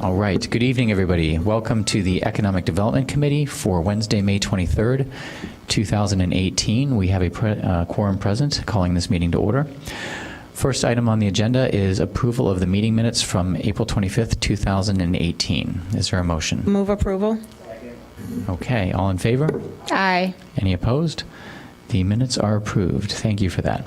All right. Good evening, everybody. Welcome to the Economic Development Committee for Wednesday, May 23rd, 2018. We have a quorum present, calling this meeting to order. First item on the agenda is approval of the meeting minutes from April 25th, 2018. Is there a motion? Move approval. Okay. All in favor? Aye. Any opposed? The minutes are approved. Thank you for that.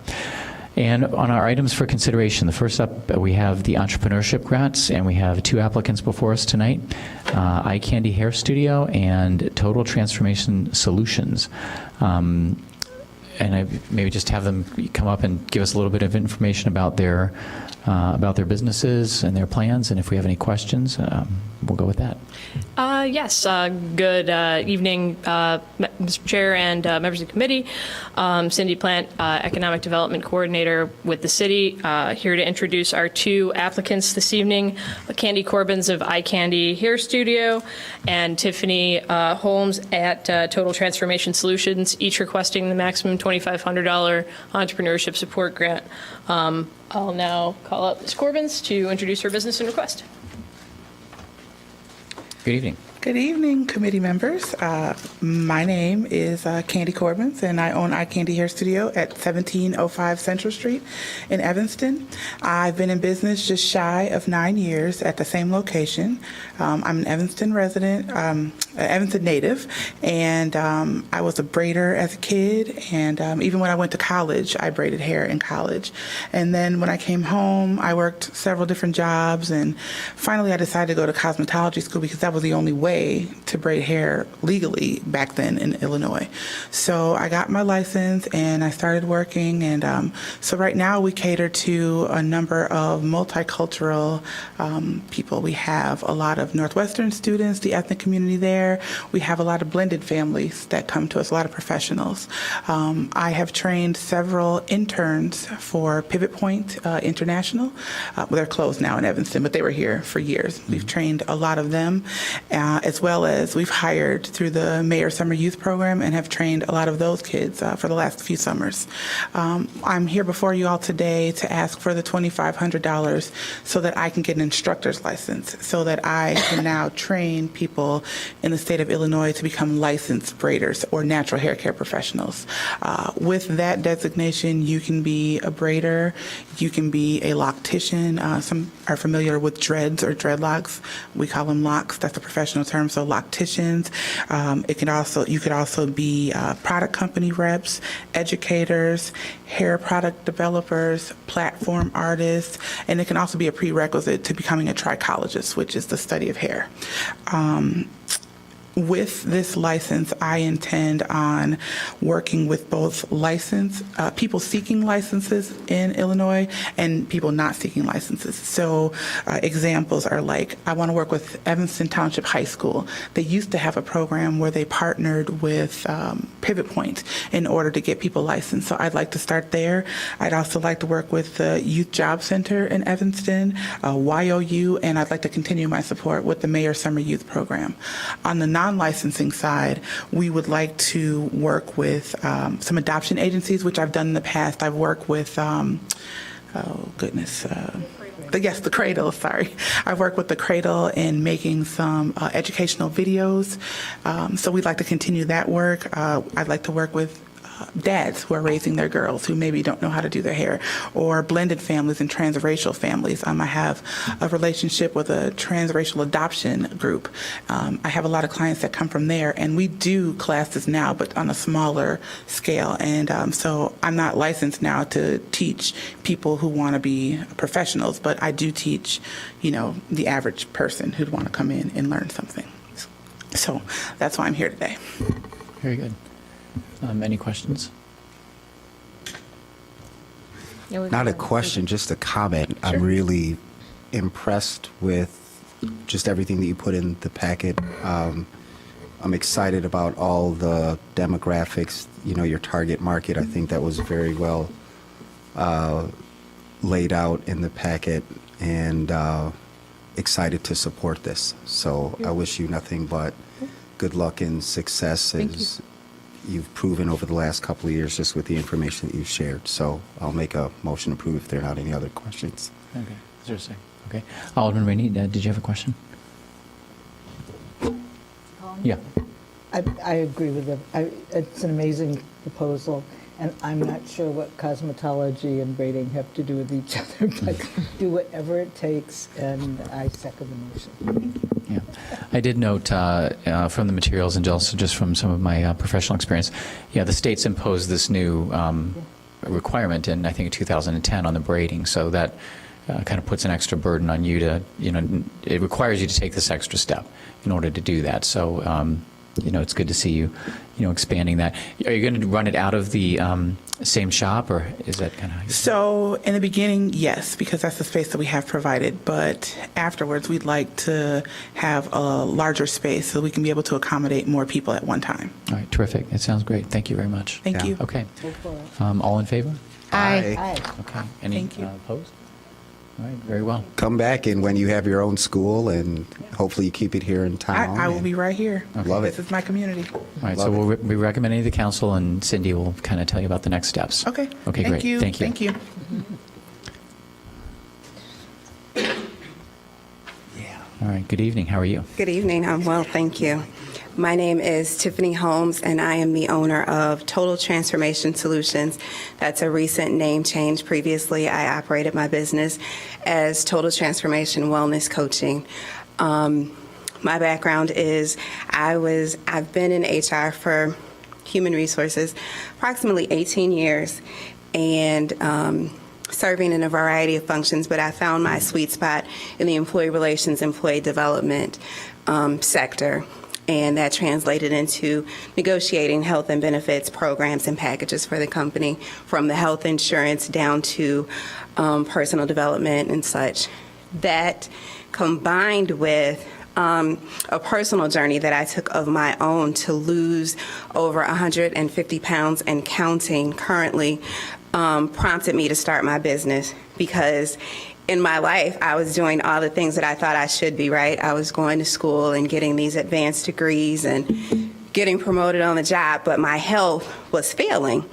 And on our items for consideration, the first up, we have the entrepreneurship grants, and we have two applicants before us tonight, Eye Candy Hair Studio and Total Transformation Solutions. And I maybe just have them come up and give us a little bit of information about their businesses and their plans, and if we have any questions, we'll go with that. Yes, good evening, Mr. Chair and members of the committee. Cindy Plant, Economic Development Coordinator with the city, here to introduce our two applicants this evening, Candy Corbins of Eye Candy Hair Studio and Tiffany Holmes at Total Transformation Solutions, each requesting the maximum $2,500 entrepreneurship support grant. I'll now call up Ms. Corbins to introduce her business and request. Good evening. Good evening, committee members. My name is Candy Corbins, and I own Eye Candy Hair Studio at 1705 Central Street in Evanston. I've been in business just shy of 9 years at the same location. I'm an Evanston resident, Evanston native, and I was a braider as a kid, and even when I went to college, I braided hair in college. And then when I came home, I worked several different jobs, and finally I decided to go to cosmetology school because that was the only way to braid hair legally back then in Illinois. So I got my license and I started working, and so right now we cater to a number of multicultural people. We have a lot of Northwestern students, the ethnic community there. We have a lot of blended families that come to us, a lot of professionals. I have trained several interns for Pivot Point International. Well, they're closed now in Evanston, but they were here for years. We've trained a lot of them. As well as we've hired through the Mayor Summer Youth Program and have trained a lot of those kids for the last few summers. I'm here before you all today to ask for the $2,500 so that I can get an instructor's license, so that I can now train people in the state of Illinois to become licensed braiders or natural hair care professionals. With that designation, you can be a braider, you can be a loctician. Some are familiar with dreads or dreadlocks. We call them locks. That's a professional term. So locticians. You could also be product company reps, educators, hair product developers, platform artists, and it can also be a prerequisite to becoming a trichologist, which is the study of hair. With this license, I intend on working with both people seeking licenses in Illinois and people not seeking licenses. So examples are like, I want to work with Evanston Township High School. They used to have a program where they partnered with Pivot Point in order to get people licensed. So I'd like to start there. I'd also like to work with the Youth Job Center in Evanston, YOU, and I'd like to continue my support with the Mayor Summer Youth Program. On the non-licensing side, we would like to work with some adoption agencies, which I've done in the past. I've worked with, the Cradle, sorry. I've worked with the Cradle in making some educational videos. So we'd like to continue that work. I'd like to work with dads who are raising their girls who maybe don't know how to do their hair, or blended families and transracial families. I have a relationship with a transracial adoption group. I have a lot of clients that come from there, and we do classes now, but on a smaller scale. And so I'm not licensed now to teach people who want to be professionals, but I do teach, the average person who'd want to come in and learn something. So that's why I'm here today. Very good. Any questions? Not a question, just a comment. Sure. I'm really impressed with just everything that you put in the packet. I'm excited about all the demographics, your target market. I think that was very well laid out in the packet, and excited to support this. So I wish you nothing but good luck and success as you've proven over the last couple of years just with the information that you've shared. So I'll make a motion to approve if there are not any other questions. Okay. Is there a second? Okay. Alderman Rainey, did you have a question? Yeah. I agree with it. It's an amazing proposal, and I'm not sure what cosmetology and braiding have to do with each other, but do whatever it takes, and I second the motion. Yeah, I did note from the materials and also just from some of my professional experience, yeah, the states imposed this new requirement in, I think, 2010 on the braiding, so that kind of puts an extra burden on you to, it requires you to take this extra step in order to do that. So, it's good to see you, expanding that. Are you going to run it out of the same shop, or is that kind of? So in the beginning, yes, because that's the space that we have provided. But afterwards, we'd like to have a larger space so we can be able to accommodate more people at one time. All right, terrific. It sounds great. Thank you very much. Thank Yeah. you. Okay. Go for it. All in favor? Aye. Aye. Okay. Any Thank you. opposed? All right, very well. Come back, and when you have your own school, and hopefully you keep it here in town. I will be right here. Love it. This is my community. All right, so Love we'll be recommending to the council, and Cindy will kind of tell you about the next steps. Okay. Okay, Thank great. you. Thank you. Thank you. All right, good evening. How are you? Good evening. I'm well, thank you. My name is Tiffany Holmes, and I am the owner of Total Transformation Solutions. That's a recent name change. Previously, I operated my business as Total Transformation Wellness Coaching. My background is I've been in HR for human resources approximately 18 years, and serving in a variety of functions, but I found my sweet spot in the employee relations, employee development sector. And that translated into negotiating health and benefits programs and packages for the company, from the health insurance down to personal development and such. That combined with a personal journey that I took of my own to lose over 150 pounds and counting currently prompted me to start my business, because in my life, I was doing all the things that I thought I should be, right? I was going to school and getting these advanced degrees and getting promoted on the job, but my health was failing.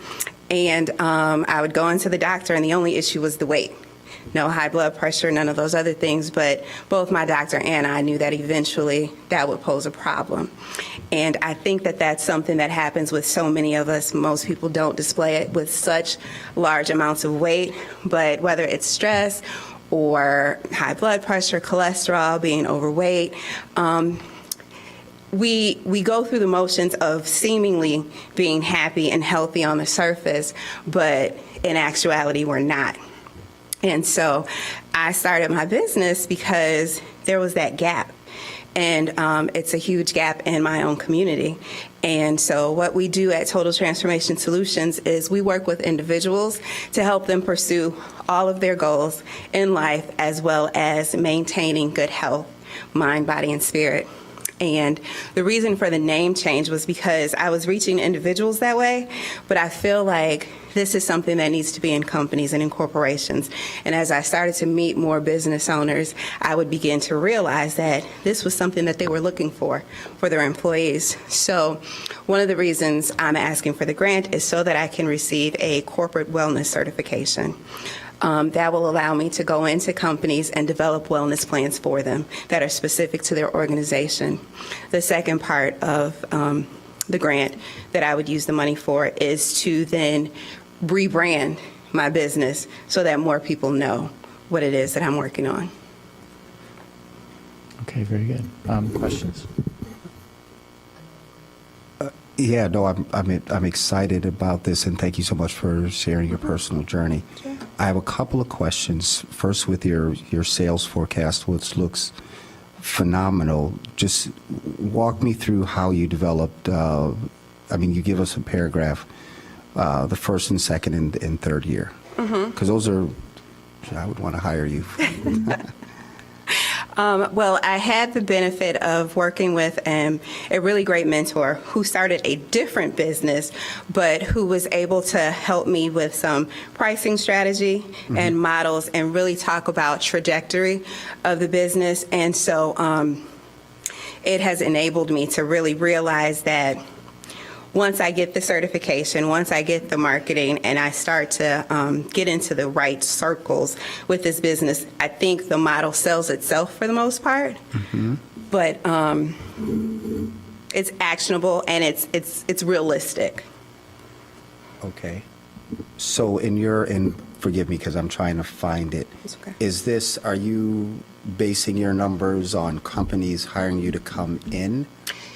And I would go into the doctor, and the only issue was the weight. No high blood pressure, none of those other things, but both my doctor and I knew that eventually that would pose a problem. And I think that that's something that happens with so many of us. Most people don't display it with such large amounts of weight, but whether it's stress or high blood pressure, cholesterol, being overweight, we go through the motions of seemingly being happy and healthy on the surface, but in actuality, we're not. And so I started my business because there was that gap. And it's a huge gap in my own community. And so what we do at Total Transformation Solutions is we work with individuals to help them pursue all of their goals in life, as well as maintaining good health, mind, body, and spirit. And the reason for the name change was because I was reaching individuals that way, but I feel like this is something that needs to be in companies and in corporations. And as I started to meet more business owners, I would begin to realize that this was something that they were looking for their employees. So one of the reasons I'm asking for the grant is so that I can receive a corporate wellness certification. That will allow me to go into companies and develop wellness plans for them that are specific to their organization. The second part of the grant that I would use the money for is to then rebrand my business so that more people know what it is that I'm working on. Okay, very good. Questions? Yeah, no, I'm excited about this, and thank you so much for sharing your personal journey. Sure. I have a couple of questions. First, with your sales forecast, which looks phenomenal. Just walk me through how you developed. You give us a paragraph, the first and second and third year, because those are. I would want to hire you. Well, I had the benefit of working with a really great mentor who started a different business, but who was able to help me with some pricing strategy and models and really talk about trajectory of the business. And so it has enabled me to really realize that once I get the certification, once I get the marketing, and I start to get into the right circles with this business, I think the model sells itself for the most part. But It's actionable and it's realistic. Okay. So and forgive me because I'm trying to find it. It's okay. Are you basing your numbers on companies hiring you to come in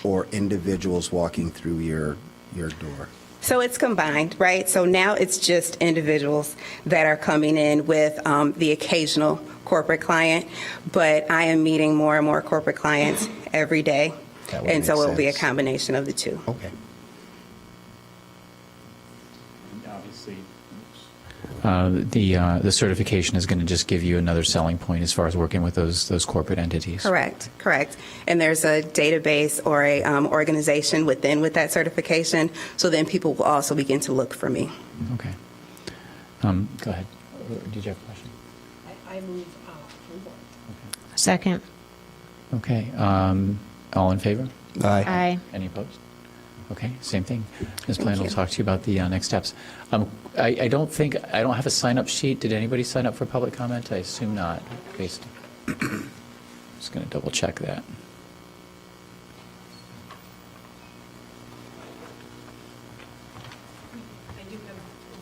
or individuals walking through your door? So it's combined, right? So now it's just individuals that are coming in with the occasional corporate client, but I am meeting more and more corporate clients every day. That would And so make it'll be a sense. combination of the two. Okay. Obviously, the certification is going to just give you another selling point as far as working with those corporate entities. Correct. And there's a database or a organization with that certification, so then people will also begin to look for me. Okay. Go ahead. Did you have a question? I move approval. Second. Okay. All in favor? Aye. Any opposed? Okay, same thing. Ms. Plant will talk to you about the next steps. I don't have a sign-up sheet. Did anybody sign up for public comment? I assume not, based. Just going to double check that. I do have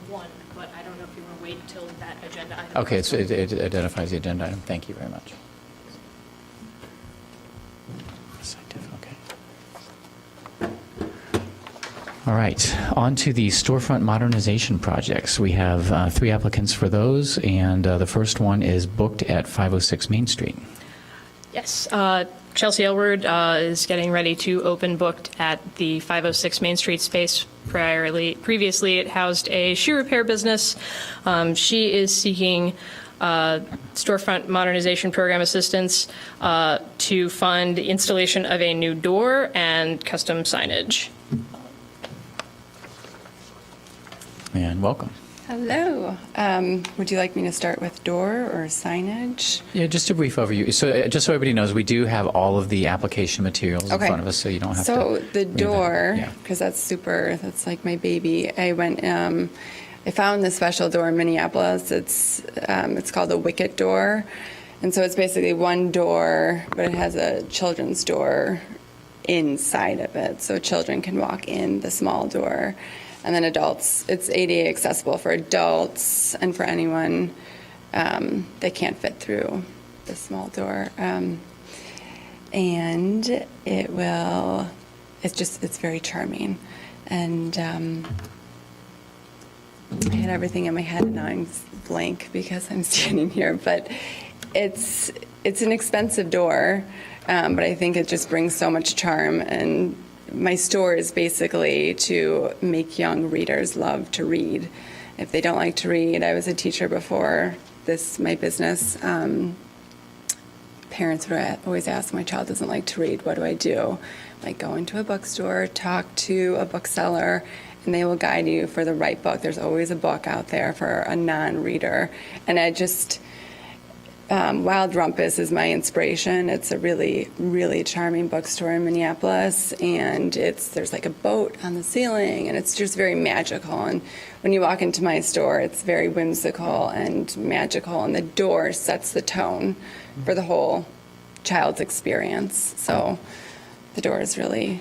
one, but I don't know if you want to wait until that agenda item. Okay, so it identifies the agenda item. Thank you very much. Scientific, okay. All right, on to the storefront modernization projects. We have 3 applicants for those, and the first one is booked at 506 Main Street. Yes, Chelsea Elward is getting ready to open booked at the 506 Main Street space. Previously, it housed a shoe repair business. She is seeking storefront modernization program assistance to fund the installation of a new door and custom signage. And welcome. Hello. Would you like me to start with door or signage? Yeah, just a brief overview. So just so everybody knows, we do have all of the application materials in front of us, so you don't have to. So the read that. door, Yeah. because that's like my baby. I found this special door in Minneapolis. It's called the Wicket door. And so it's basically one door, but it has a children's door inside of it. So children can walk in the small door. And then adults, it's ADA accessible for adults and for anyone that can't fit through the small door. And it's very charming. And I had everything in my head and now I'm blank because I'm standing here. But it's an expensive door, but I think it just brings so much charm. And my store is basically to make young readers love to read. If they don't like to read, I was a teacher before my business. Parents would always ask, my child doesn't like to read, what do I do? Like go into a bookstore, talk to a bookseller, and they will guide you for the right book. There's always a book out there for a non-reader. And Wild Rumpus is my inspiration. It's a really, really charming bookstore in Minneapolis, and there's like a boat on the ceiling, and it's just very magical. And when you walk into my store, it's very whimsical and magical, and the door sets the tone for the whole child's experience. So the door is really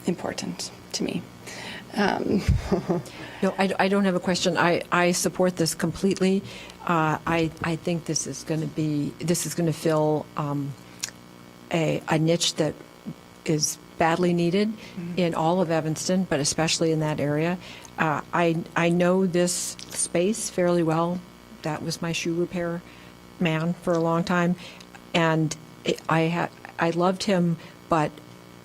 important to me. No, I don't have a question. I support this completely. I think this is going to fill a niche that is badly needed in all of Evanston, but especially in that area. I know this space fairly well. That was my shoe repair man for a long time, and I loved him, but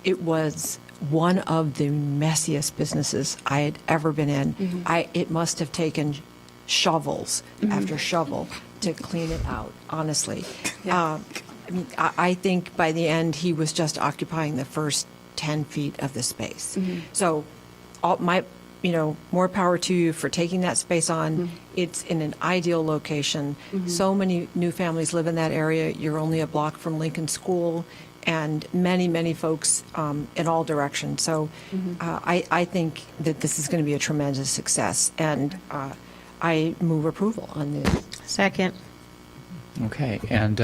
it was one of the messiest businesses I had ever been in. It must have taken shovels after shovel to clean it out, honestly. I think by the end, he was just occupying the first 10 feet of the space. So more power to you for taking that space on. It's in an ideal location. So many new families live in that area. You're only a block from Lincoln School, and many, many folks in all directions. So I think that this is going to be a tremendous success, and I move approval on this. Second. Okay, and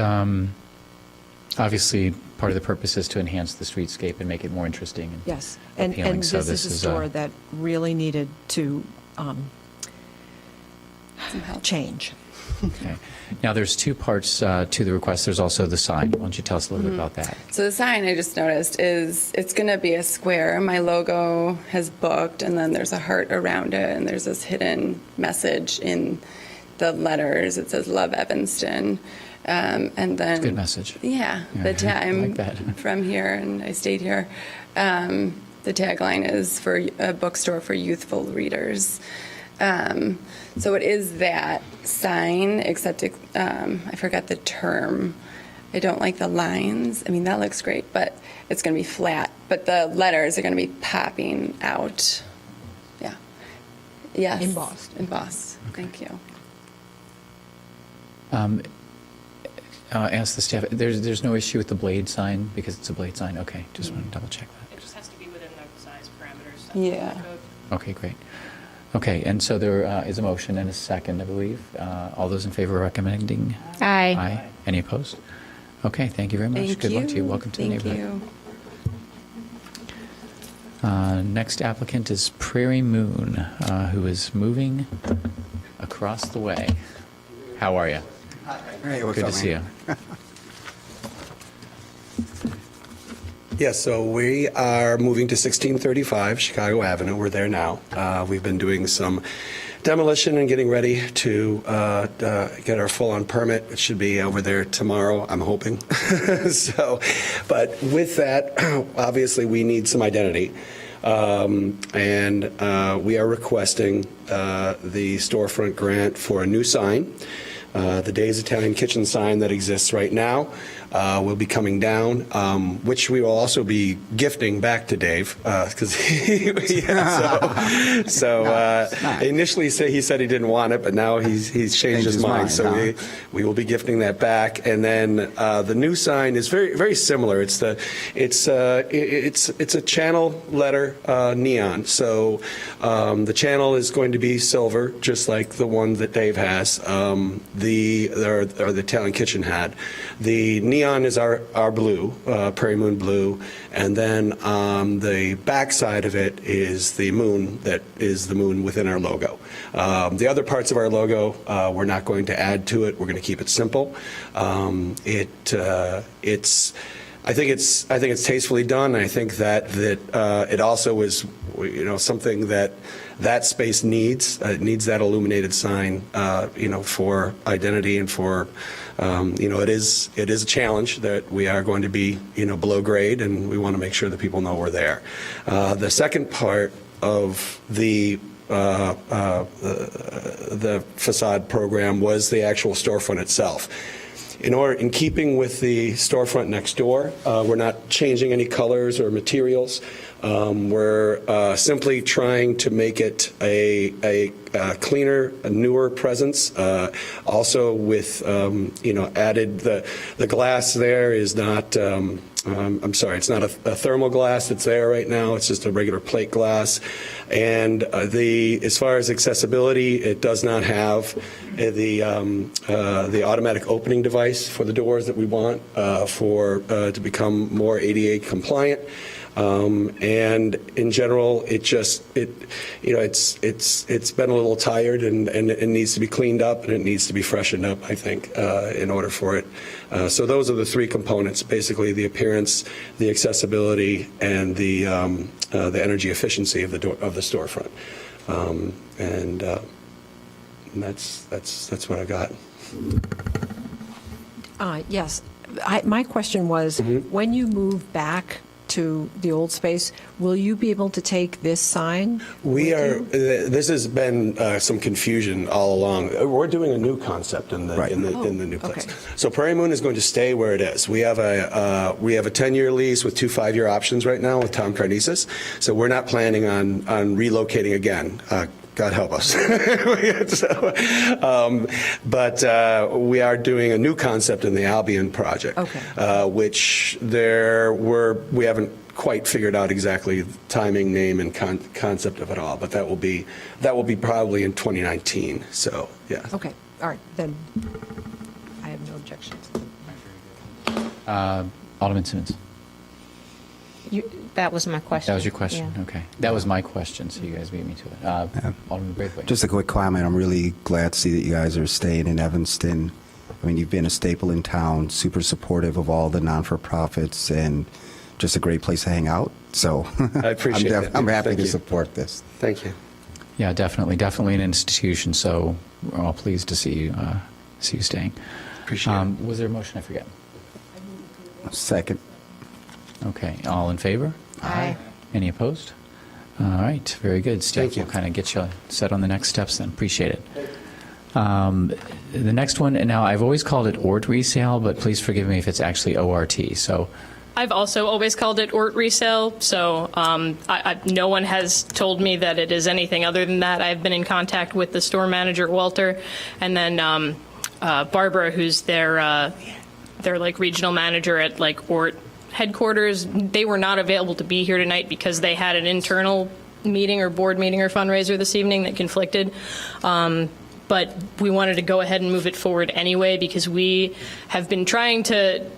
obviously, part of the purpose is to enhance the streetscape and make it more interesting. And Yes, and appealing. So this is a store that really needed to change. Okay. Now, there's two parts to the request. There's also the sign. Why don't you tell us a little bit about that? So the sign I just noticed is it's going to be a square. My logo has booked, and then there's a heart around it, and there's this hidden message in the letters. It says "Love Evanston," and then Good message. Yeah, Yeah, the I I'm like that. from here, and I stayed here. The tagline is for a bookstore for youthful readers. So it is that sign, except I forgot the term. I don't like the lines. I mean, that looks great, but it's going to be flat. But the letters are going to be popping out. Yeah. Yes. Embossed. Embossed. Thank you. Ask the staff. There's no issue with the blade sign because it's a blade sign. Okay, just want to double check that. It just has to be within the size parameters. Yeah. Okay, great. Okay, and so there is a motion and a second, I believe. All those in favor of recommending? Aye. Aye. Any opposed? Okay, thank you very much. Thank Good you. luck to you. Welcome to the Thank neighborhood. you. Next applicant is Prairie Moon, who is moving across the way. How are you? Hey, what's Good up, to see you. man? Yes, so we are moving to 1635 Chicago Avenue. We're there now. We've been doing some demolition and getting ready to get our full-on permit. It should be over there tomorrow, I'm hoping. But with that, obviously, we need some identity. And we are requesting the storefront grant for a new sign. The Dave's Italian Kitchen sign that exists right now will be coming down, which we will also be gifting back to Dave, because initially he said he didn't want it, but now he's changed his mind. So huh? we will be gifting that back, and then the new sign is very very similar. It's a channel letter neon. So the channel is going to be silver, just like the one that Dave has. The Italian Kitchen had. The neon is our blue, Prairie Moon blue, and then the back side of it is the moon that is the moon within our logo. The other parts of our logo, we're not going to add to it. We're going to keep it simple. I think it's tastefully done. I think that it also is, something that space needs. It needs that illuminated sign, for identity and for, it is a challenge that we are going to be, below grade, and we want to make sure that people know we're there. The second part of the facade program was the actual storefront itself. In keeping with the storefront next door, we're not changing any colors or materials. We're simply trying to make it a cleaner, a newer presence. Also with, added, the glass there is not, I'm sorry, it's not a thermal glass that's there right now. It's just a regular plate glass. And as far as accessibility, it does not have the automatic opening device for the doors that we want to become more ADA compliant. And in general, it's been a little tired and it needs to be cleaned up and it needs to be freshened up, I think, in order for it. So those are the three components, basically the appearance, the accessibility, and the energy efficiency of the storefront. And that's what I got. Yes. My question was, Mm-hmm. when you move back to the old space, will you be able to take this sign? We with are. you? This has been some confusion all along. We're doing a new concept in the in the new place. okay. So Prairie Moon is going to stay where it is. We have a 10-year lease with 2 5-year options right now with Tom Carnesis. So we're not planning on relocating again. God help us. But we are doing a new concept in the Albion project, which we haven't quite figured out exactly the timing, name, and concept of it all. But that will be probably in 2019. So yeah. Okay, all right, then I have no objections. All Alderman Simmons. That was my question. That was your question? Yeah. Okay. That was my question, so you guys beat me to it. Alderman Braithwaite. Just a quick comment. I'm really glad to see that you guys are staying in Evanston. I mean, you've been a staple in town, super supportive of all the non-for-profits, and just a great place to hang out. So I appreciate it. I'm happy Thank to you. support this. Thank you. Yeah, definitely an institution, so we're all pleased to see you staying. Appreciate it. Was there a motion? I forget. Second. Okay, all in favor? Aye. Any opposed? All right, very good. Staff Thank you. will kind of get you set on the next steps then. Appreciate it. The next one, and now I've always called it ORT resale, but please forgive me if it's actually ORT. So, I've also always called it ORT resale, so no one has told me that it is anything other than that. I've been in contact with the store manager, Walter, and then Barbara, who's their like regional manager at like ORT headquarters. They were not available to be here tonight because they had an internal meeting or board meeting or fundraiser this evening that conflicted. But we wanted to go ahead and move it forward anyway because we have been trying to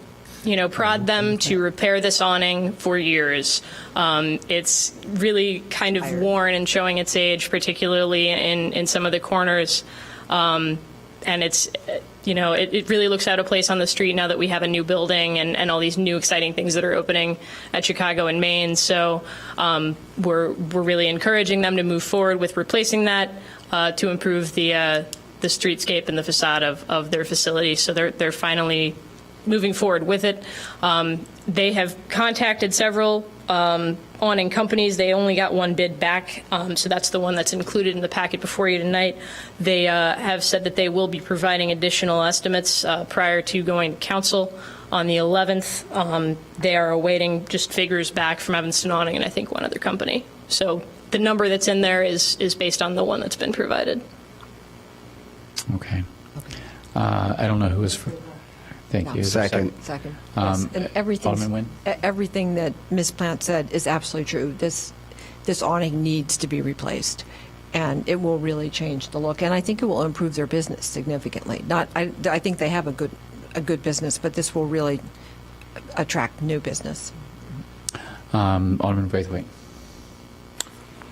prod them to repair this awning for years. It's really kind of worn and showing its age, particularly in some of the corners. And it's, it really looks out of place on the street now that we have a new building and all these new exciting things that are opening at Chicago and Maine. So we're really encouraging them to move forward with replacing that to improve the streetscape and the facade of their facility. So they're finally moving forward with it. They have contacted several awning companies. They only got one bid back, so that's the one that's included in the packet before you tonight. They have said that they will be providing additional estimates prior to going to council on the 11th. They are awaiting just figures back from Evanston Awning and I think one other company. So the number that's in there is based on the one that's been provided. okay. I don't know who is for. Thank you. Is there a Second. Second. Yes, and Alderman Nguyen? everything that Ms. Plant said is absolutely true. This awning needs to be replaced, and it will really change the look, and I think it will improve their business significantly. I think they have a good business, but this will really attract new business. Alderman Braithwaite.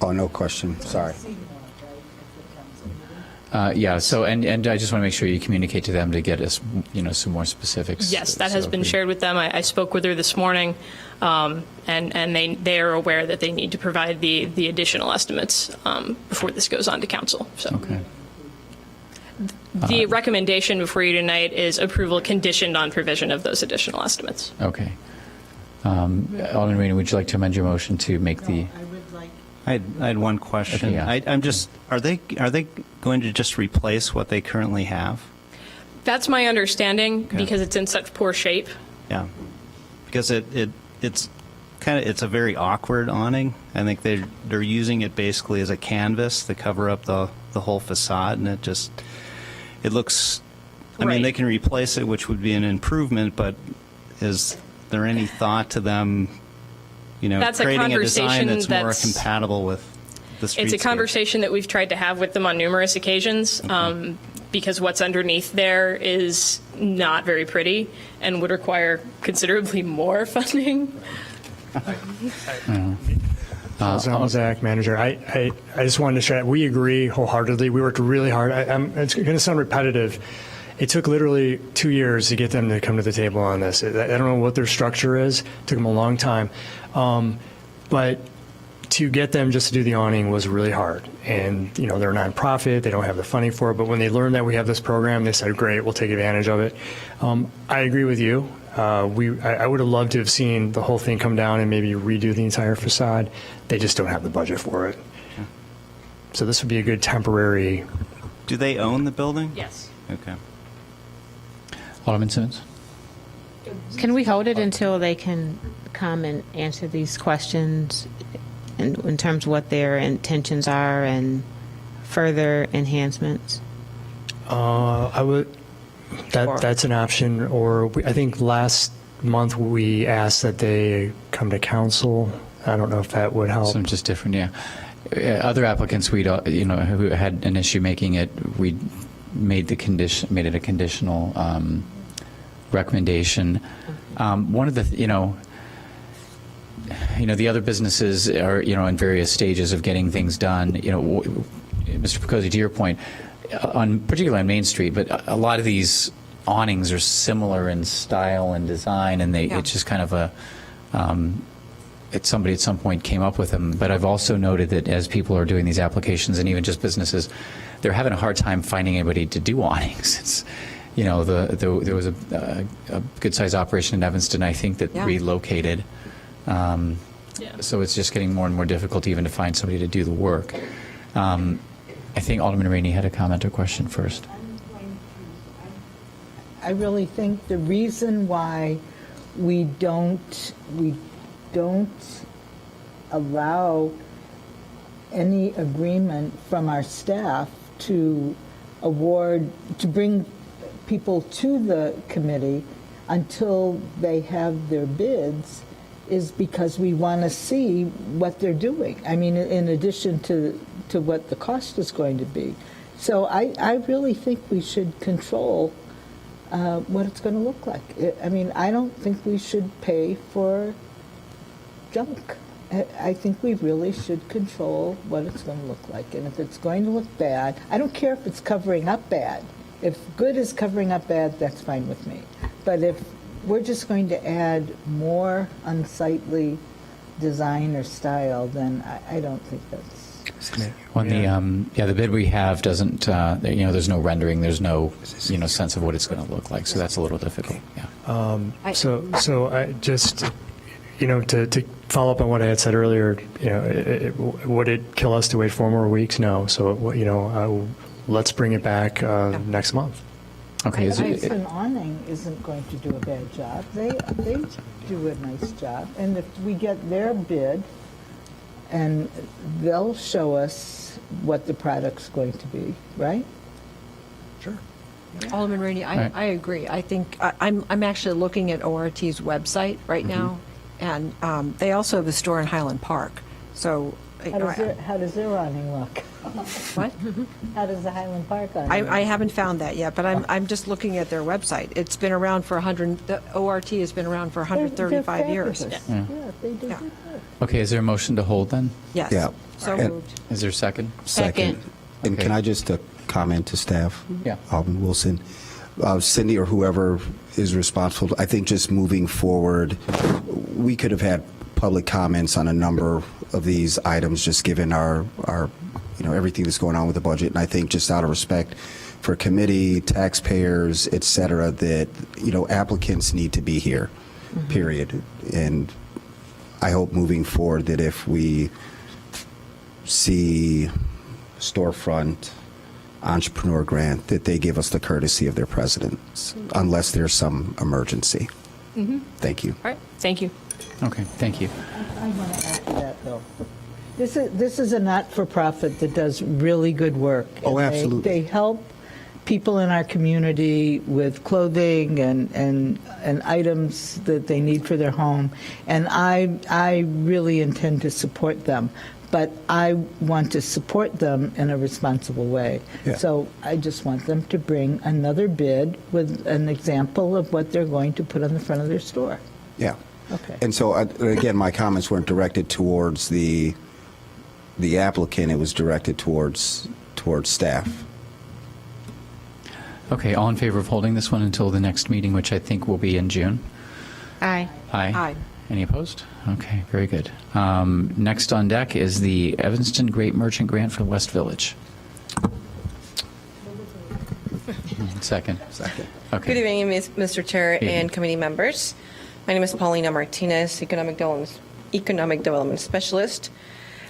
Oh, no question. Sorry. Yeah, so, and I just want to make sure you communicate to them to get us, some more specifics. Yes, that has So been if we- shared with them. I spoke with her this morning, and they are aware that they need to provide the additional estimates before this goes on to council. So Okay. the recommendation before you tonight is approval conditioned on provision of those additional estimates. Okay. Alderman Rainey, would you like to amend your motion to make the? I would like, I had one question. Okay, yeah. I'm just, are they going to just replace what they currently have? That's my understanding because it's in such poor shape. Yeah, because it's a very awkward awning. I think they're using it basically as a canvas to cover up the whole facade, and it looks. I mean, Right. they can replace it, which would be an improvement, but is there any thought to them? That's a creating a design conversation that's more that's- compatible with the streetscape. It's a conversation that we've tried to have with them on numerous occasions because what's underneath there is not very pretty and would require considerably more funding. Zach, manager. I just wanted to share, we agree wholeheartedly. We worked really hard. It's going to sound repetitive. It took literally 2 years to get them to come to the table on this. I don't know what their structure is. It took them a long time. But to get them just to do the awning was really hard. And, they're a nonprofit. They don't have the funding for it. But when they learned that we have this program, they said, great, we'll take advantage of it. I agree with you. I would have loved to have seen the whole thing come down and maybe redo the entire facade. They just don't have the budget for it. So this would be a good temporary. Do they own the building? Yes. Okay. Alderman Simmons? Can we hold it until they can come and answer these questions in terms of what their intentions are and further enhancements? I would. That's an option. Or I think last month we asked that they come to council. I don't know if that would help. Some just different, yeah. Other applicants who had an issue making it, we made it a conditional recommendation. One of the, the other businesses are, in various stages of getting things done. Mr. Picozzi, to your point, particularly on Main Street, but a lot of these awnings are similar in style and design, and it's just kind of somebody at some point came up with them. But I've also noted that as people are doing these applications, and even just businesses, they're having a hard time finding anybody to do awnings. It's, there was a good-sized operation in Evanston, I think, that relocated. So it's just getting more and more difficult even to find somebody to do the work. I think Alderman Rainey had a comment or question first. I really think the reason why we don't allow any agreement from our staff to bring people to the committee until they have their bids is because we want to see what they're doing. I mean, in addition to what the cost is going to be. So I really think we should control what it's going to look like. I mean, I don't think we should pay for junk. I think we really should control what it's going to look like. And if it's going to look bad, I don't care if it's covering up bad. If good is covering up bad, that's fine with me. But if we're just going to add more unsightly design or style, then I don't think that's... When the bid we have doesn't, there's no rendering, there's no, sense of what it's going to look like, so that's a little difficult. Yeah. So I just, to follow up on what I had said earlier, would it kill us to wait 4 more weeks? No. So, let's bring it back next month. Okay. An awning isn't going to do a bad job. They do a nice job, and if we get their bid, and they'll show us what the product's going to be, right? Sure. Alderman Rainey, I agree. I think I'm actually looking at ORT's website right now, and they also have a store in Highland Park. So how does their awning look? what? How does the Highland Park awning? I haven't found that yet, but I'm just looking at their website. It's been around for the ORT has been around for 135 years. Yeah, they do good. Okay, is there a motion to hold then? Yes. Yeah. So And- moved. Is there a second? Second. And Okay. can I just comment to staff? Yeah. Alderman Wilson, Cindy, or whoever is responsible, I think just moving forward, we could have had public comments on a number of these items, just given our everything that's going on with the budget. And I think just out of respect for committee, taxpayers, et cetera, that, applicants need to be here, period. And I hope moving forward that if we see storefront entrepreneur grant, that they give us the courtesy of their presidents, unless there's some emergency. Thank you. All right, thank you. Okay, thank you. I want to add to that, though. This is a not-for-profit that does really good work. Oh, And absolutely. They help people in our community with clothing and items that they need for their home. And I really intend to support them. But I want to support them in a responsible way. Yeah. So I just want them to bring another bid with an example of what they're going to put on the front of their store. Yeah. Okay. And so, again, my comments weren't directed towards the applicant, it was directed towards staff. Okay, all in favor of holding this one until the next meeting, which I think will be in June? Aye. Aye. Aye. Any opposed? Okay, very good. Next on deck is the Evanston Great Merchant Grant for West Village. Second. Okay. Good evening, Mr. Chair Evening. and committee members. My name is Paulina Martinez, Economic Development Specialist.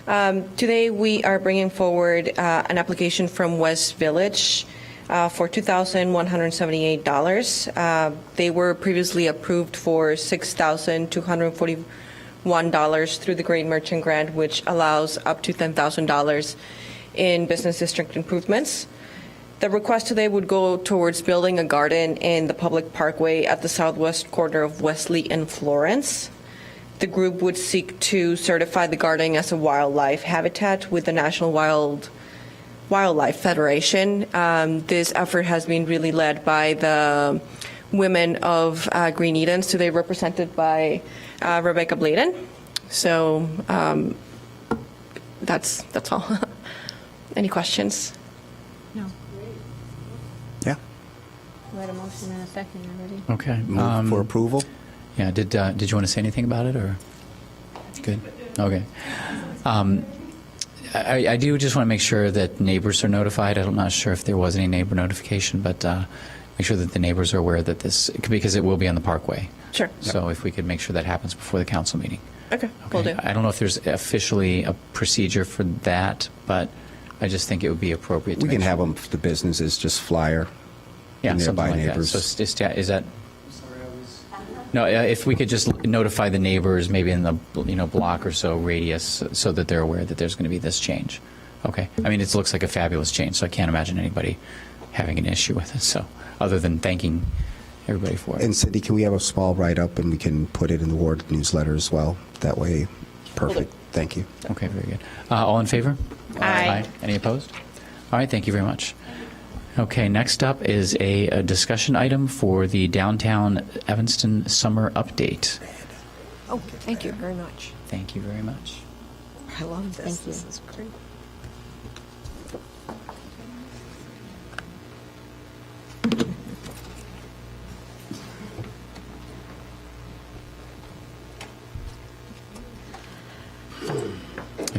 Today we are bringing forward an application from West Village for $2,178. They were previously approved for $6,241 through the Great Merchant Grant, which allows up to $10,000 in business district improvements. The request today would go towards building a garden in the public parkway at the southwest corner of Wesley and Florence. The group would seek to certify the garden as a wildlife habitat with the National Wildlife Federation. This effort has been really led by the women of Green Edens. Today represented by Rebecca Bladen. So that's all. Any questions? No. Yeah. We had a motion and a second already. Okay. Move for approval? Yeah, did you want to say anything about it, or? Good? Okay. I do just want to make sure that neighbors are notified. I'm not sure if there was any neighbor notification, but make sure that the neighbors are aware that this, because it will be on the Parkway. Sure. So if we could make sure that happens before the council meeting. Okay, will do. I don't know if there's officially a procedure for that, but I just think it would be appropriate to We can make have sure. them, the businesses, just flyer. Yeah, nearby something like neighbors. that. So is that? No, if we could just notify the neighbors, maybe in the block or so radius, so that they're aware that there's going to be this change. Okay. I mean, it looks like a fabulous change, so I can't imagine anybody having an issue with it. So, other than thanking everybody for it. And Cindy, can we have a small write-up and we can put it in the Ward newsletter as well? That way, perfect. Thank you. Okay, very good. All in favor? Aye. Any opposed? All right, thank you very much. Okay, next up is a discussion item for the Downtown Evanston Summer Update. Oh, thank you very much. Thank you very much. I love this. This is great.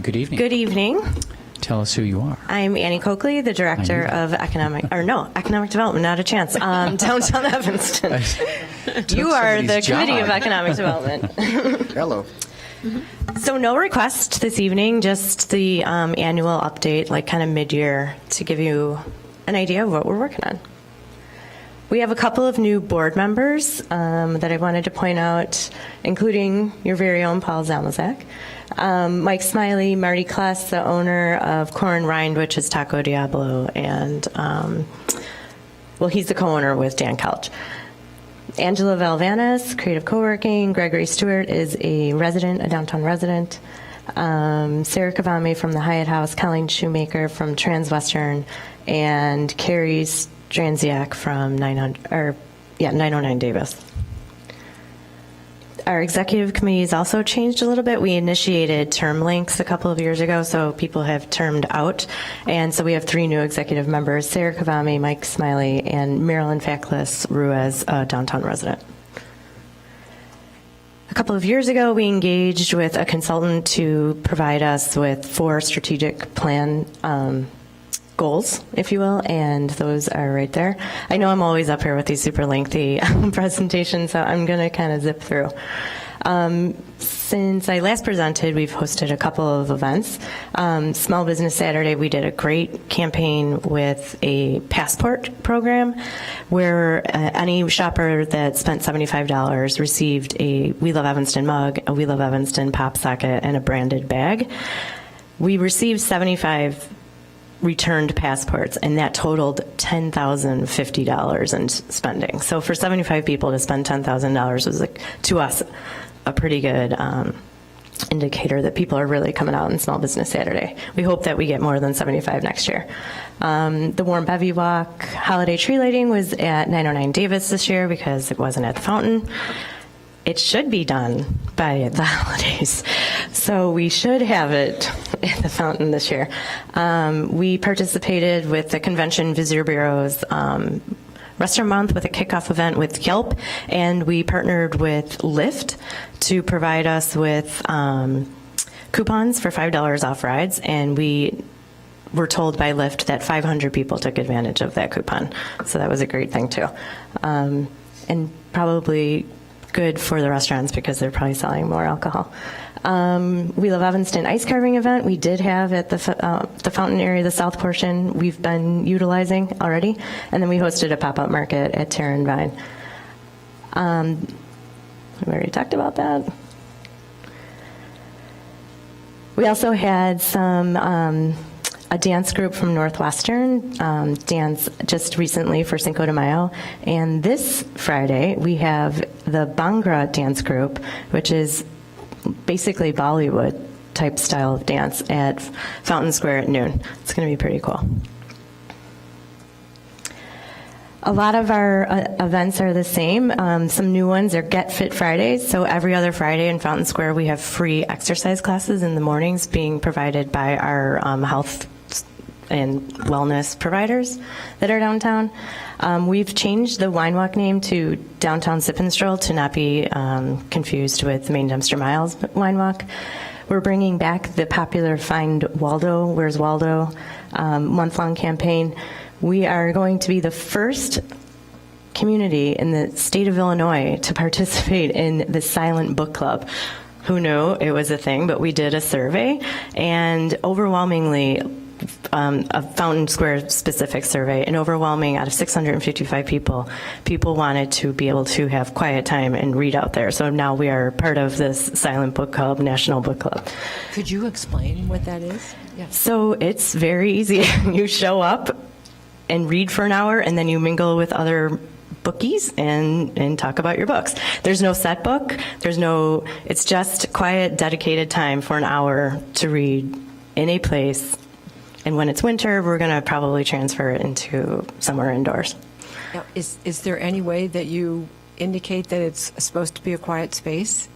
Good evening. Good evening. Tell us who you are. I'm Annie Coakley, the Director of Economic Development, not a chance, Downtown Evanston. You are the somebody's Committee of job. Economic Development. Hello. So no request this evening, just the annual update, like kind of mid-year, to give you an idea of what we're working on. We have a couple of new board members that I wanted to point out, including your very own Paul Zamazak. Mike Smiley, Marty Kless, the owner of Corn Rind, which is Taco Diablo, and, he's the co-owner with Dan Couch. Angela Valvanis, Creative Co-working. Gregory Stewart is a downtown resident. Sarah Kavami from the Hyatt House, Colleen Shoemaker from Transwestern, and Carrie Stranziak from 909 Davis. Our executive committee has also changed a little bit. We initiated term lengths a couple of years ago, so people have termed out. And so we have 3 new executive members, Sarah Kavami, Mike Smiley, and Marilyn Fackless Ruiz, a downtown resident. A couple of years ago, we engaged with a consultant to provide us with 4 strategic plan goals, if you will, and those are right there. I know I'm always up here with these super lengthy presentations, so I'm going to kind of zip through. Since I last presented, we've hosted a couple of events. Small Business Saturday, we did a great campaign with a passport program where any shopper that spent $75 received a We Love Evanston mug, a We Love Evanston pop socket, and a branded bag. We received 75 returned passports, and that totaled $10,050 in spending. So for 75 people to spend $10,000 was, to us, a pretty good indicator that people are really coming out on Small Business Saturday. We hope that we get more than 75 next year. The Warm Bevy Walk holiday tree lighting was at 909 Davis this year because it wasn't at the fountain. It should be done by the holidays, so we should have it at the fountain this year. We participated with the Convention Visitor Bureau's Restaurant Month with a kickoff event with Yelp, and we partnered with Lyft to provide us with coupons for $5 off rides, and we were told by Lyft that 500 people took advantage of that coupon, so that was a great thing too. And probably good for the restaurants because they're probably selling more alcohol. We Love Evanston ice carving event we did have at the fountain area, the south portion, we've been utilizing already. And then we hosted a pop-up market at Terra and Vine. We already talked about that. We also had a dance group from Northwestern dance just recently for Cinco de Mayo. And this Friday, we have the Bhangra dance group, which is basically Bollywood type style of dance at Fountain Square at noon. It's going to be pretty cool. A lot of our events are the same. Some new ones are Get Fit Fridays. So every other Friday in Fountain Square, we have free exercise classes in the mornings being provided by our health and wellness providers that are downtown. We've changed the Wine Walk name to Downtown Sip and Stroll to not be confused with Main Dumpster Miles Wine Walk. We're bringing back the popular Find Waldo, Where's Waldo month-long campaign. We are going to be the first community in the state of Illinois to participate in the Silent Book Club. Who knew it was a thing, but we did a survey, and overwhelmingly, a Fountain Square specific survey, an overwhelming out of 655 people wanted to be able to have quiet time and read out there. So now we are part of this Silent Book Club, National Book Club. Could you explain what that is? Yes. So it's very easy. You show up and read for an hour, and then you mingle with other bookies and talk about your books. There's no set book. It's just quiet, dedicated time for an hour to read in a place. And when it's winter, we're going to probably transfer it into somewhere indoors. Now, is there any way that you indicate that it's supposed to be a quiet space?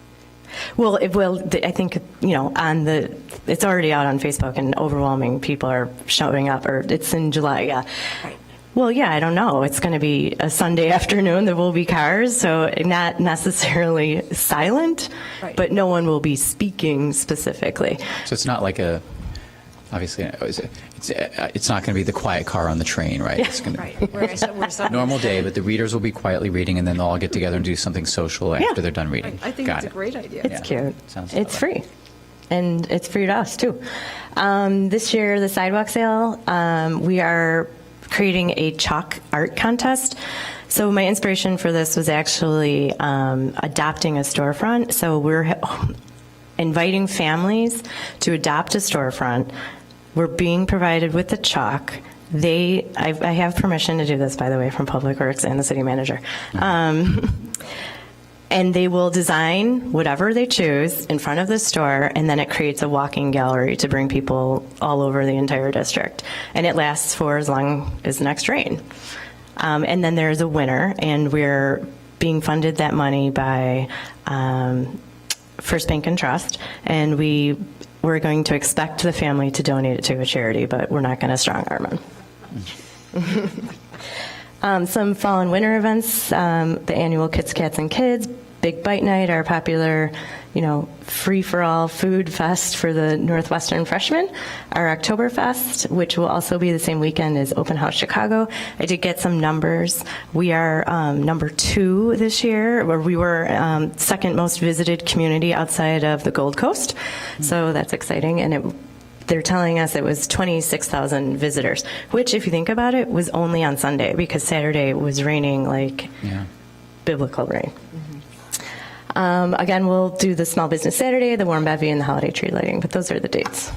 Well, I think, it's already out on Facebook, and overwhelming people are showing up, or it's in July, yeah. Right. Well, yeah, I don't know. It's going to be a Sunday afternoon. There will be cars, so not necessarily silent, Right. but no one will be speaking specifically. So it's not like obviously, it's not going to be the quiet car on the train, right? It's going to Right. normal day, but the readers will be quietly reading, and then they'll all get together and do something social after they're done reading. I think Got it's a it. great idea. It's cute. Sounds It's lovely. free. And it's free to us, too. This year, the sidewalk sale, we are creating a chalk art contest. So my inspiration for this was actually adopting a storefront. So we're inviting families to adopt a storefront. We're being provided with the chalk. I have permission to do this, by the way, from Public Works and the city manager. And they will design whatever they choose in front of the store, and then it creates a walking gallery to bring people all over the entire district. And it lasts for as long as the next rain. And then there's a winner, and we're being funded that money by First Bank and Trust, and we're going to expect the family to donate it to a charity, but we're not going to strong arm them. Some fall and winter events, the annual Kits, Cats, and Kids, Big Bite Night, our popular, free-for-all food fest for the Northwestern freshmen, our Oktoberfest, which will also be the same weekend as Open House Chicago. I did get some numbers. We are number 2 this year, where we were second most visited community outside of the Gold Coast. So that's exciting. And they're telling us it was 26,000 visitors, which, if you think about it, was only on Sunday, because Saturday was raining like biblical rain. Again, we'll do the Small Business Saturday, the Warm Bevy, and the holiday tree lighting, but those are the dates.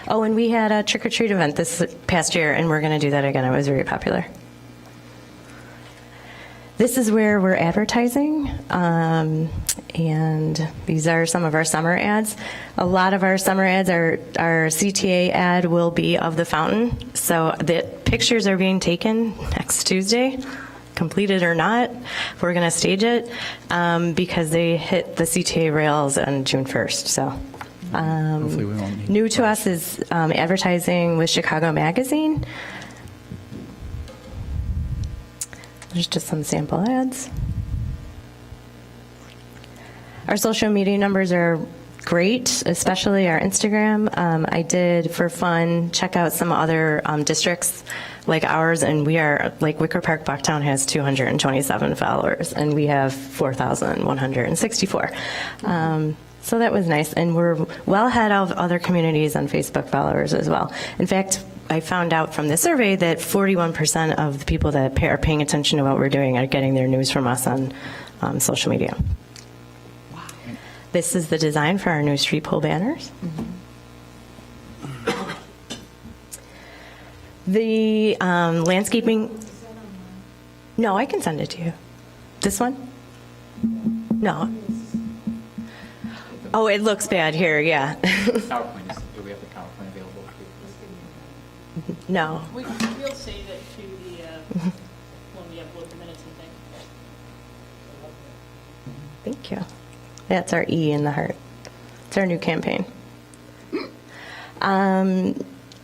Oh, and we had a trick-or-treat event this past year, and we're going to do that again. It was very popular. This is where we're advertising, and these are some of our summer ads. A lot of our summer ads, our CTA ad will be of the fountain, so the pictures are being taken next Tuesday, completed or not. We're going to stage it because they hit the CTA rails on June 1st. So Hopefully we won't need new to us is advertising with Chicago Magazine. There's just some sample ads. Our social media numbers are great, especially our Instagram. I did, for fun, check out some other districts like ours, and we are, like Wicker Park, Bucktown has 227 followers, and we have 4,164. So that was nice, and we're well ahead of other communities on Facebook followers as well. In fact, I found out from the survey that 41% of the people that are paying attention to what we're doing are getting their news from us on social media. Wow. This is the design for our new street pole banners. The landscaping. No, I can send it to you. This one? No. Oh, it looks bad here, yeah. PowerPoint, do we have the PowerPoint available? No. We'll save it to when we upload the minutes and things. Thank you. That's our E in the heart. It's our new campaign.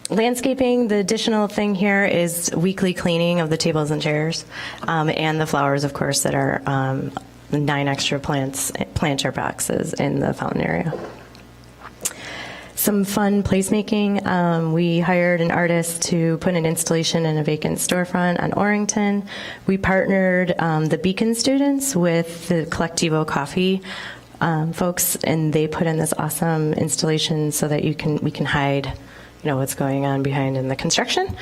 Landscaping, the additional thing here is weekly cleaning of the tables and chairs, and the flowers, of course, that are the 9 extra planter boxes in the fountain area. Some fun placemaking. We hired an artist to put an installation in a vacant storefront on Orrington. We partnered the Beacon students with the Collectivo Coffee folks, and they put in this awesome installation so that we can hide, what's going on behind in the construction.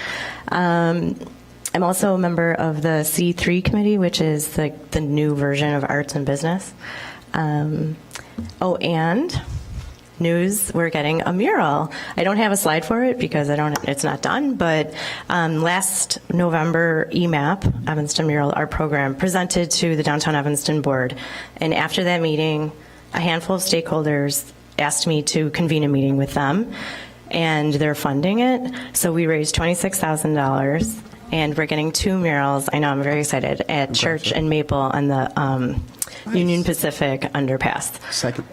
I'm also a member of the C3 committee, which is the new version of Arts and Business. And news, we're getting a mural. I don't have a slide for it because it's not done, but last November, EMAP, Evanston Mural Art Program, presented to the Downtown Evanston Board. And after that meeting, a handful of stakeholders asked me to convene a meeting with them, and they're funding it. So we raised $26,000, and we're getting 2 murals. I know, I'm very excited, at Church and Maple on the Union Pacific underpass. Second,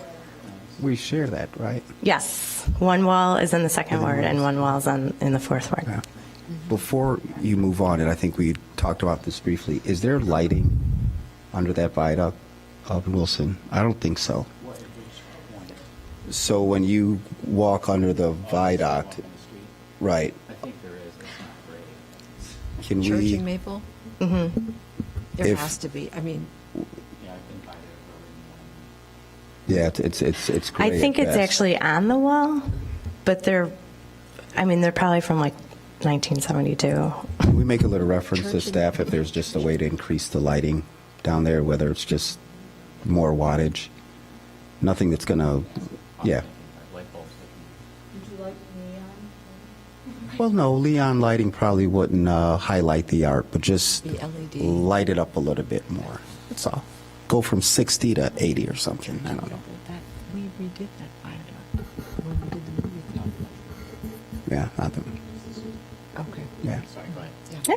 we share that, right? Yes. One wall is in the second ward, and one wall is in the fourth ward. Yeah. Before you move on, and I think we talked about this briefly, is there lighting under that viaduct of Wilson? I don't think so. So when you walk under the viaduct, right? I think there is. It's not great. Can Church we? and Maple? Mm-hmm. There If- has to be. I mean, Yeah, I've been by there for Yeah, it's I great. think at it's best. actually on the wall, but they're probably from like 1972. Can we make a little reference to staff if there's just a way to increase the lighting down there, whether it's just more wattage? Nothing that's going to, yeah. light bulbs. Well, no, Leon lighting probably wouldn't highlight the art, but just The LED. light it up a little bit more. That's all. Go from 60 to 80 or something. I don't know. we redid that viaduct when we did the movie theater. Yeah, nothing. Okay. Yeah. Yeah.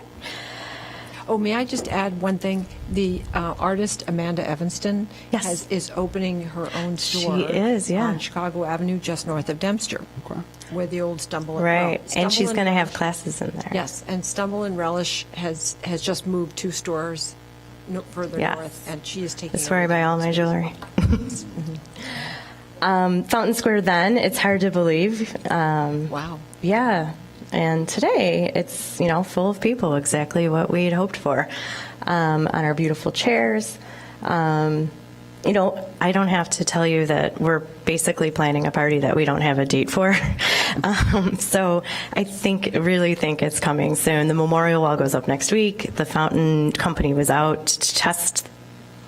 Oh, may I just add one thing? The artist Amanda Evanston Yes. is opening her own store. She is, yeah. On Chicago Avenue, just north of Dempster, Okay. where the old Stumble and Right. Relish. And she's Stumble going to have Relish- classes in there. Yes, and Stumble and Relish has just moved 2 stores further Yes. north, and she is taking. That's where I buy all my jewelry. Fountain Square, then, it's hard to believe. Wow. Yeah. And today, it's, full of people, exactly what we'd hoped for, on our beautiful chairs. I don't have to tell you that we're basically planning a party that we don't have a date for. So I really think it's coming soon. The memorial wall goes up next week. The fountain company was out to test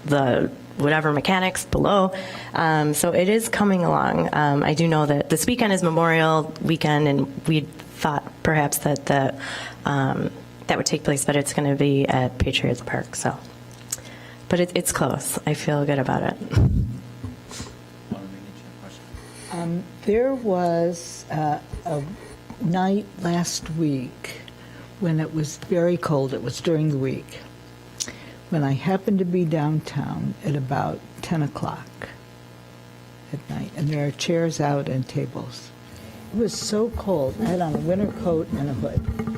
the whatever mechanics below. So it is coming along. I do know that this weekend is Memorial Weekend, and we thought perhaps that would take place, but it's going to be at Patriots Park. So, but it's close. I feel good about it. There was a night last week when it was very cold. It was during the week when I happened to be downtown at about 10 o'clock at night, and there are chairs out and tables. It was so cold. I had on a winter coat and a hood.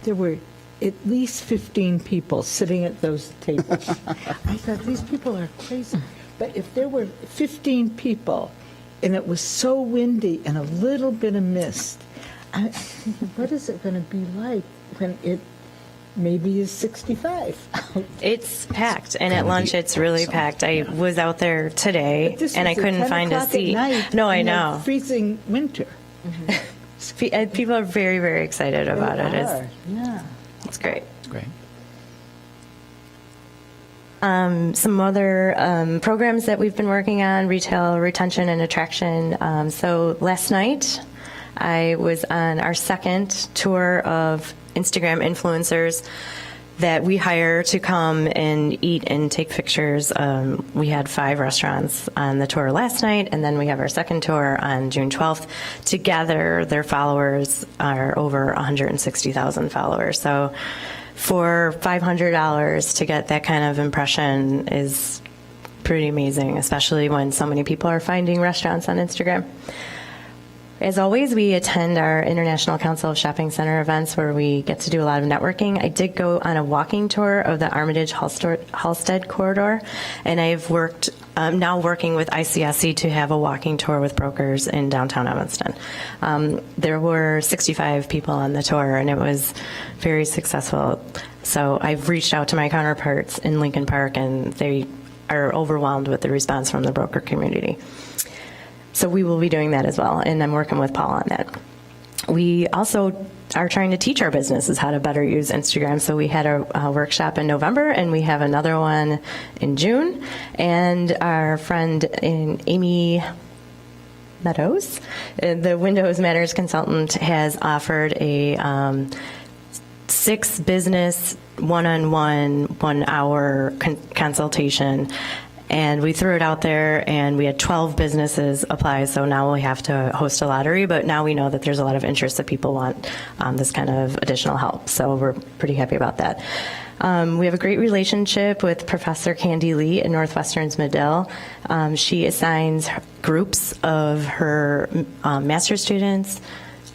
There were at least 15 people sitting at those tables. I thought, these people are crazy. But if there were 15 people, and it was so windy and a little bit of mist, I was thinking, what is it going to be like when it maybe is 65 out? It's packed, and at lunch it's really packed. I was out there today, But this and I was at couldn't 10 find a o'clock at seat. night No, I in the know. freezing winter. People are very, very excited about it. They are, yeah. It's great. It's great. Some other programs that we've been working on, retail retention and attraction. So last night, I was on our second tour of Instagram influencers that we hire to come and eat and take pictures. We had 5 restaurants on the tour last night, and then we have our second tour on June 12th. Together, their followers are over 160,000 followers. So for $500 to get that kind of impression is pretty amazing, especially when so many people are finding restaurants on Instagram. As always, we attend our International Council of Shopping Center events where we get to do a lot of networking. I did go on a walking tour of the Armitage-Halstead corridor, and I'm now working with ICSC to have a walking tour with brokers in downtown Evanston. There were 65 people on the tour, and it was very successful. So I've reached out to my counterparts in Lincoln Park, and they are overwhelmed with the response from the broker community. So we will be doing that as well, and I'm working with Paul on that. We also are trying to teach our businesses how to better use Instagram. So we had a workshop in November, and we have another one in June. And our friend Amy Meadows, the Windows Matters consultant, has offered a 6 business one-on-one, 1-hour consultation. And we threw it out there, and we had 12 businesses apply, so now we have to host a lottery, but now we know that there's a lot of interest that people want this kind of additional help, so we're pretty happy about that. We have a great relationship with Professor Candy Lee at Northwestern's Medill. She assigns groups of her master's students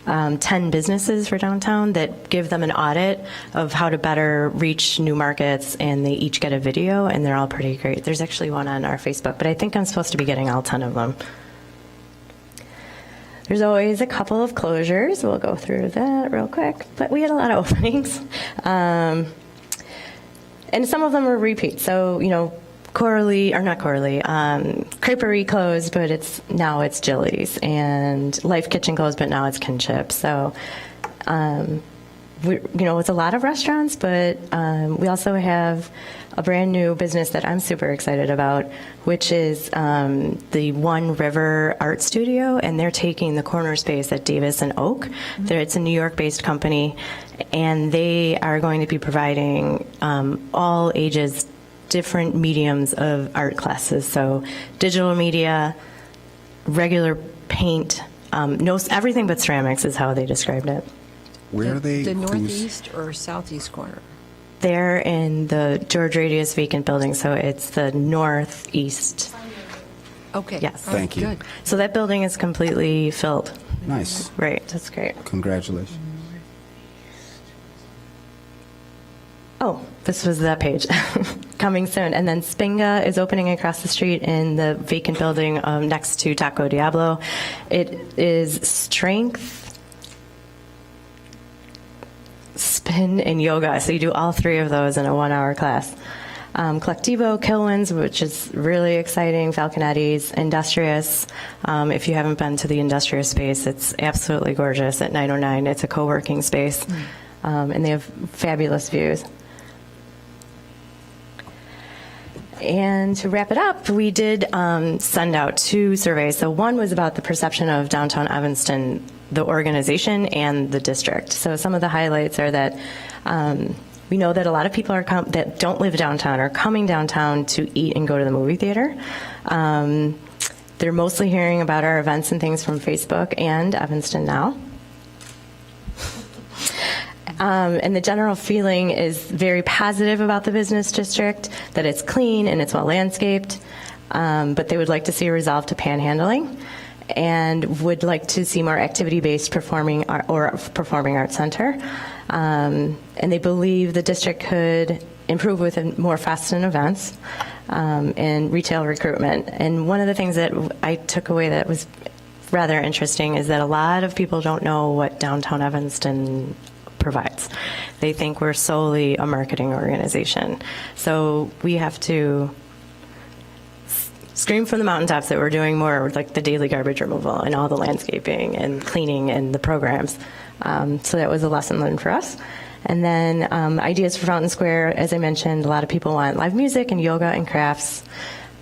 10 businesses for downtown that give them an audit of how to better reach new markets, and they each get a video, and they're all pretty great. There's actually one on our Facebook, but I think I'm supposed to be getting all 10 of them. There's always a couple of closures. We'll go through that real quick, but we had a lot of openings. And some of them are repeats. So, Creperie closed, but it's Jilly's, and Life Kitchen closed, but now it's Kinship. So, it's a lot of restaurants, but we also have a brand new business that I'm super excited about, which is the One River Art Studio, and they're taking the corner space at Davis and Oak. It's a New York-based company, and they are going to be providing all ages different mediums of art classes. So digital media, regular paint, everything but ceramics is how they described it. Where are they? The northeast or southeast corner? They're in the George Radius vacant building, so it's the northeast. Okay. Yes. Thank you. Good. So that building is completely filled. Nice. Right, that's great. Congratulations. Oh, this was that page. Coming soon. And then Spinga is opening across the street in the vacant building next to Taco Diablo. It is strength, spin, and yoga. So you do all 3 of those in a 1-hour class. Collectivo, Kilwins, which is really exciting, Falconetti's, Industrious. If you haven't been to the Industrious space, it's absolutely gorgeous at 909. It's a co-working space, and they have fabulous views. And to wrap it up, we did send out 2 surveys. So one was about the perception of downtown Evanston, the organization, and the district. So some of the highlights are that we know that a lot of people that don't live downtown are coming downtown to eat and go to the movie theater. They're mostly hearing about our events and things from Facebook and Evanston Now. And the general feeling is very positive about the business district, that it's clean and it's well landscaped, but they would like to see a resolve to panhandling, and would like to see more activity-based performing arts center. And they believe the district could improve with more fast and events and retail recruitment. And one of the things that I took away that was rather interesting is that a lot of people don't know what downtown Evanston provides. They think we're solely a marketing organization. So we have to scream from the mountaintops that we're doing more with like the daily garbage removal and all the landscaping and cleaning and the programs. So that was a lesson learned for us. And then ideas for Fountain Square, as I mentioned, a lot of people want live music and yoga and crafts,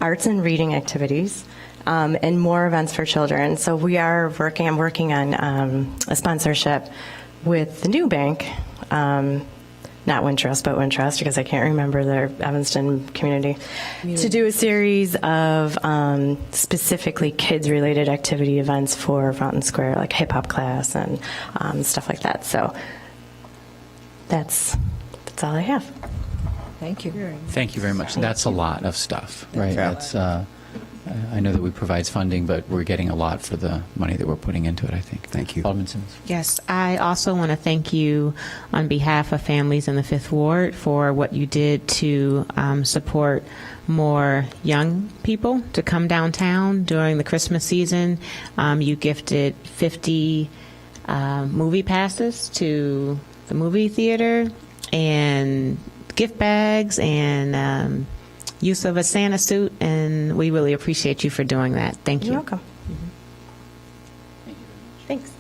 arts and reading activities, and more events for children. So I'm working on a sponsorship with the new bank, not Wintrust, but Wintrust, because I can't remember their Evanston community, to do a series of specifically kids-related activity events for Fountain Square, like hip-hop class and stuff like that. So that's That's all I have. Thank you. Thank you very much. That's a lot of stuff, right? That's, I know that we provide funding, but we're getting a lot for the money that we're putting into it, I think. Thank you. Alderman Simmons. Yes, I also want to thank you on behalf of families in the Fifth Ward for what you did to support more young people to come downtown during the Christmas season. You gifted 50 movie passes to the movie theater and gift bags and use of a Santa suit, and we really appreciate you for doing that. Thank you. You're welcome. Thanks.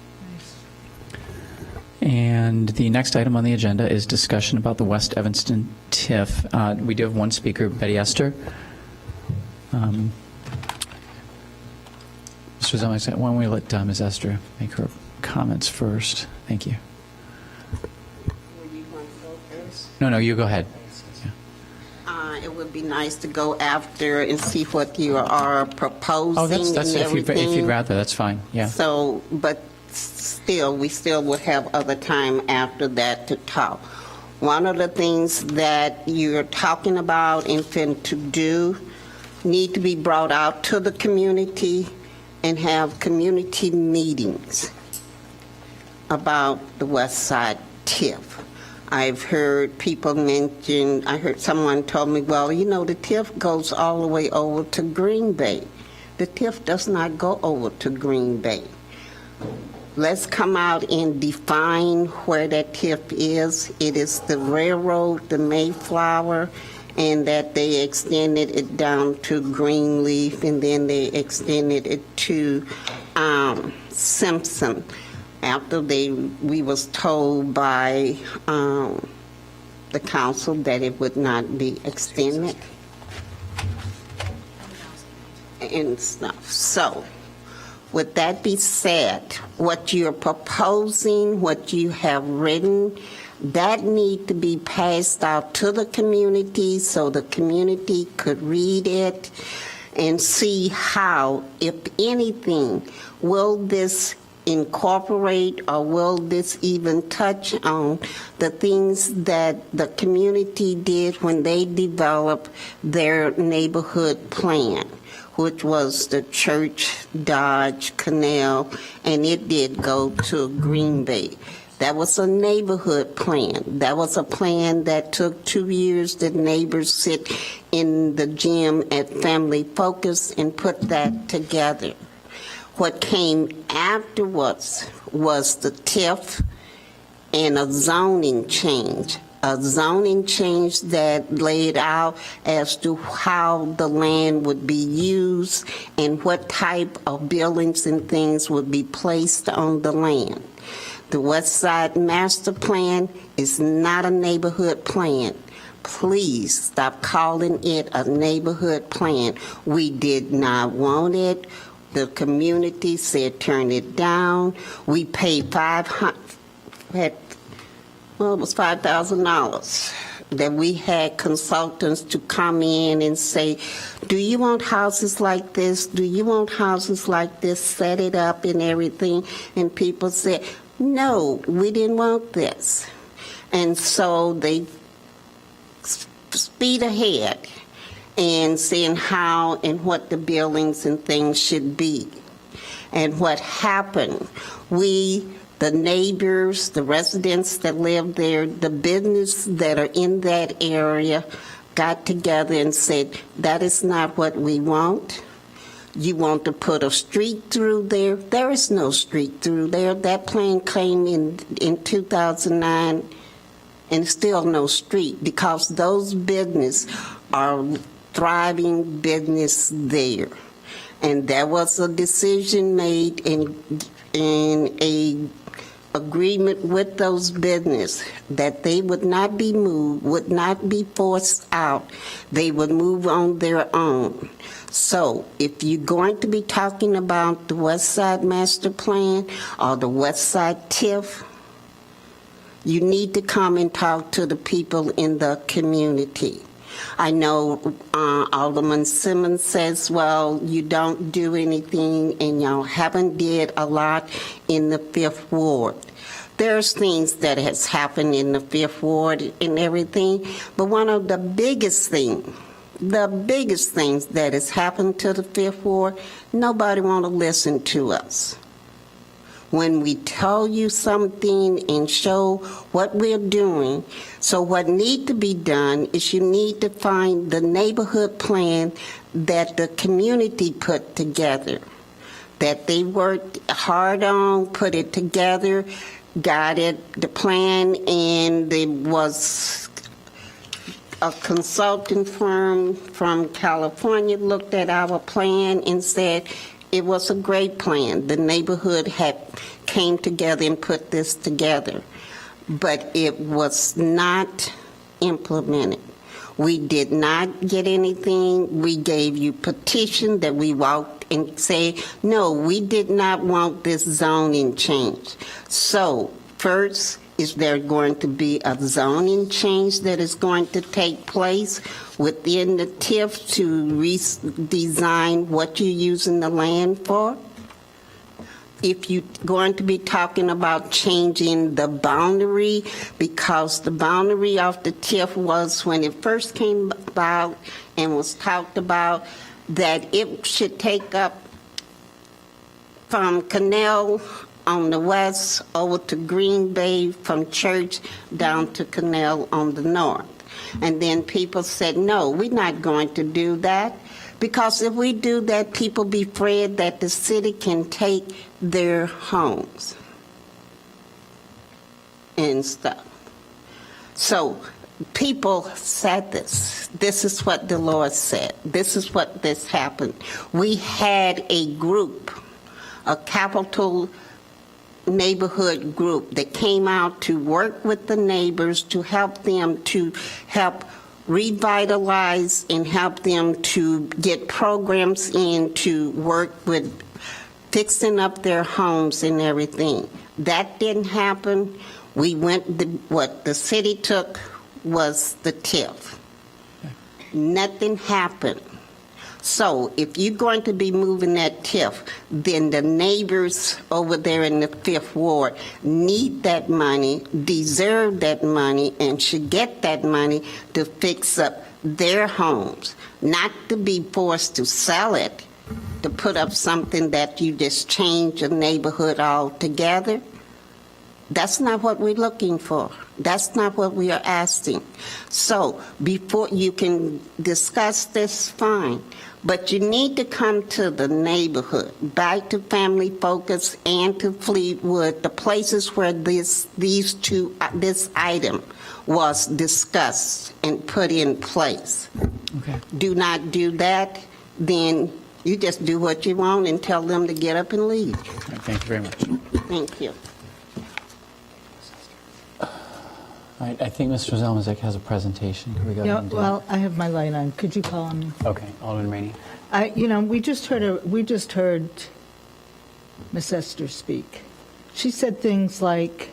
And the next item on the agenda is discussion about the West Evanston TIF. We do have one speaker, Betty Esther. Mr. Zemeckis, why don't we let Ms. Esther make her comments first? Thank you. No, you go ahead. It would be nice to go after and see what you are proposing. Oh, that's and if you'd everything. rather, that's fine. Yeah. So, but still, we still would have other time after that to talk. One of the things that you're talking about and fin to do need to be brought out to the community and have community meetings about the West Side TIF. I've heard people mention, I heard someone told me, well, you know, the TIF goes all the way over to Green Bay. The TIF does not go over to Green Bay. Let's come out and define where that TIF is. It is the railroad, the Mayflower, and that they extended it down to Greenleaf, and then they extended it to Simpson. After we was told by the council that it would not be extended and stuff. So, with that be said, what you're proposing, what you have written, that need to be passed out to the community so the community could read it and see how, if anything, will this incorporate or will this even touch on the things that the community did when they developed their neighborhood plan, which was the Church, Dodge, Canal, and it did go to Green Bay. That was a neighborhood plan. That was a plan that took 2 years. The neighbors sit in the gym at Family Focus and put that together. What came afterwards was the TIF and a zoning change that laid out as to how the land would be used and what type of buildings and things would be placed on the land. The West Side Master Plan is not a neighborhood plan. Please stop calling it a neighborhood plan. We did not want it. The community said turn it down. We paid $5,000 that we had consultants to come in and say, do you want houses like this? Do you want houses like this? Set it up and everything. And people said, no, we didn't want this. And so they speed ahead and seeing how and what the buildings and things should be. And what happened, the neighbors, the residents that live there, the business that are in that area got together and said, that is not what we want. You want to put a street through there? There is no street through there. That plan came in 2009 and still no street because those businesses are thriving business there. And there was a decision made in a agreement with those business that they would not be moved, would not be forced out. They would move on their own. So if you're going to be talking about the West Side Master Plan or the West Side TIF, you need to come and talk to the people in the community. I know Alderman Simmons says, well, you don't do anything and y'all haven't did a lot in the Fifth Ward. there's things that has happened in the Fifth Ward and everything, but one of the biggest things that has happened to the Fifth Ward, nobody want to listen to us. When we tell you something and show what we're doing, so what need to be done is you need to find the neighborhood plan that the community put together, that they worked hard on, put it together, got it, the plan, and there was a consulting firm from California looked at our plan and said it was a great plan. The neighborhood had came together and put this together, but it was not implemented. We did not get anything. We gave you petition that we walked and say, no, we did not want this zoning change. So first, is there going to be a zoning change that is going to take place within the TIF to redesign what you're using the land for? If you're going to be talking about changing the boundary, because the boundary of the TIF was, when it first came about and was talked about, that it should take up from Canal on the west over to Green Bay, from Church down to Canal on the north. And then people said, no, we're not going to do that, because if we do that, people be afraid that the city can take their homes and stuff. So people said this. This is what the Lord said. This is what this happened. We had a group, a capital neighborhood group that came out to work with the neighbors to help them to help revitalize and help them to get programs in to work with fixing up their homes and everything. That didn't happen. We went, what the city took was the TIF. Nothing happened. So if you're going to be moving that TIF, then the neighbors over there in the Fifth Ward need that money, deserve that money, and should get that money to fix up their homes, not to be forced to sell it, to put up something that you just change a neighborhood altogether. That's not what we're looking for. That's not what we are asking. So before you can discuss this, fine. But you need to come to the neighborhood, back to Family Focus and to Fleetwood, the places where this item was discussed and put in place. Okay. Do not do that, then you just do what you want and tell them to get up and leave. All right, thank you very much. Thank you. All right, I think Mr. Zelmazek has a presentation. Can we go ahead and do Well, I have my light on. Could you call on me? that? Okay, Alderman Rainey. We just heard Miss Esther speak. She said things like,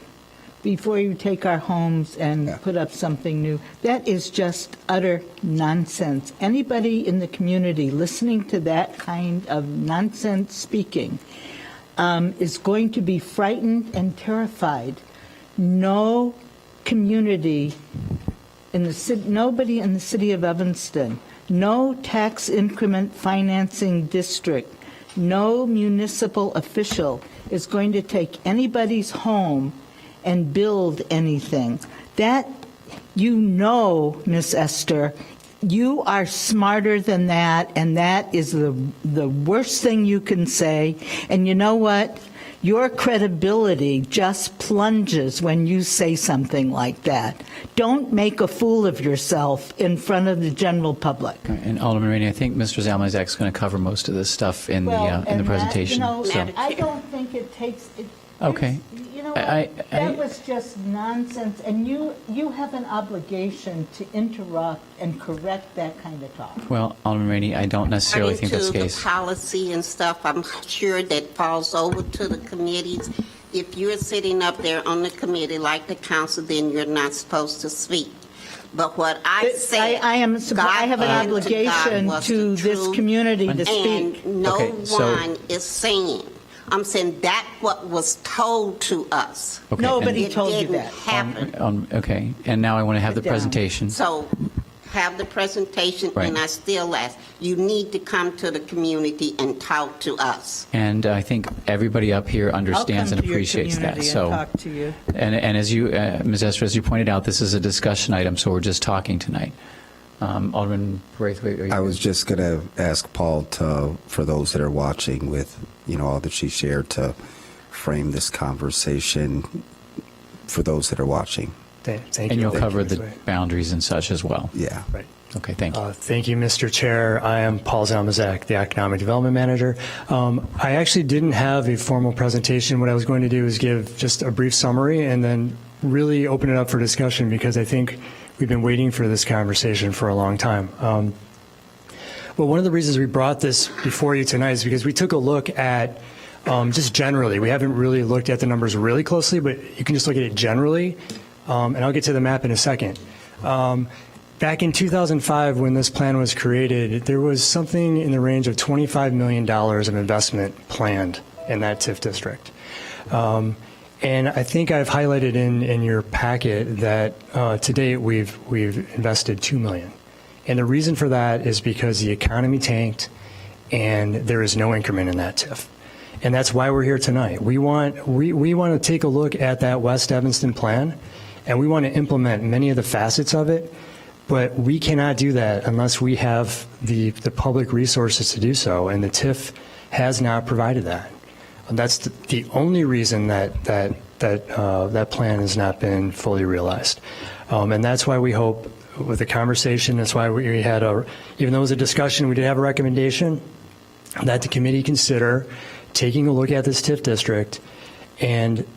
before you take our homes and put up something new. That is just utter nonsense. Anybody in the community listening to that kind of nonsense speaking is going to be frightened and terrified. No community in the city, nobody in the city of Evanston, no tax increment financing district, no municipal official is going to take anybody's home and build anything. That, Miss Esther, you are smarter than that, and that is the worst thing you can say. And you know what? Your credibility just plunges when you say something like that. Don't make a fool of yourself in front of the general public. All right, and Alderman Rainey, I think Mr. Zelmazek is going to cover most of this stuff in the presentation. I don't think it takes. Okay. That was just nonsense, and you have an obligation to interrupt and correct that kind of talk. Well, Alderman Rainey, I don't necessarily think that's the case. The policy and stuff, I'm sure that falls over to the committees. If you're sitting up there on the committee like the council, then you're not supposed to speak. But what I say, I have an obligation to this community to speak. And no one is saying, I'm saying that what was told to us. Okay, Nobody It told you didn't that. happen. Okay, and now I want to have the Sit down. presentation. So have the presentation, Right. and I still ask, you need to come to the community and talk to us. And I think everybody up here understands and appreciates that. So, talk to you. and as you, Ms. Esther, as you pointed out, this is a discussion item, so we're just talking tonight. Alderman Braithwaite, are you? I was just going to ask Paul to, for those that are watching with, all that she shared, to frame this conversation for those that are watching. Thank you. And you'll Thank cover you, the Ms. Wade. boundaries and such as well. Yeah. Right. Okay, thank you. Thank you, Mr. Chair. I am Paul Zalmazak, the Economic Development Manager. I actually didn't have a formal presentation. What I was going to do is give just a brief summary and then really open it up for discussion, because I think we've been waiting for this conversation for a long time. Well, one of the reasons we brought this before you tonight is because we took a look at just generally. We haven't really looked at the numbers really closely, but you can just look at it generally, and I'll get to the map in a second. Back in 2005, when this plan was created, there was something in the range of $25 million of investment planned in that TIF district. And I think I've highlighted in your packet that to date we've invested $2 million. And the reason for that is because the economy tanked and there is no increment in that TIF. And that's why we're here tonight. We want to take a look at that West Evanston plan, and we want to implement many of the facets of it, but we cannot do that unless we have the public resources to do so, and the TIF has not provided that. And that's the only reason that plan has not been fully realized. And that's why we hope with the conversation, that's why we had even though it was a discussion, we did have a recommendation that the committee consider taking a look at this TIF district and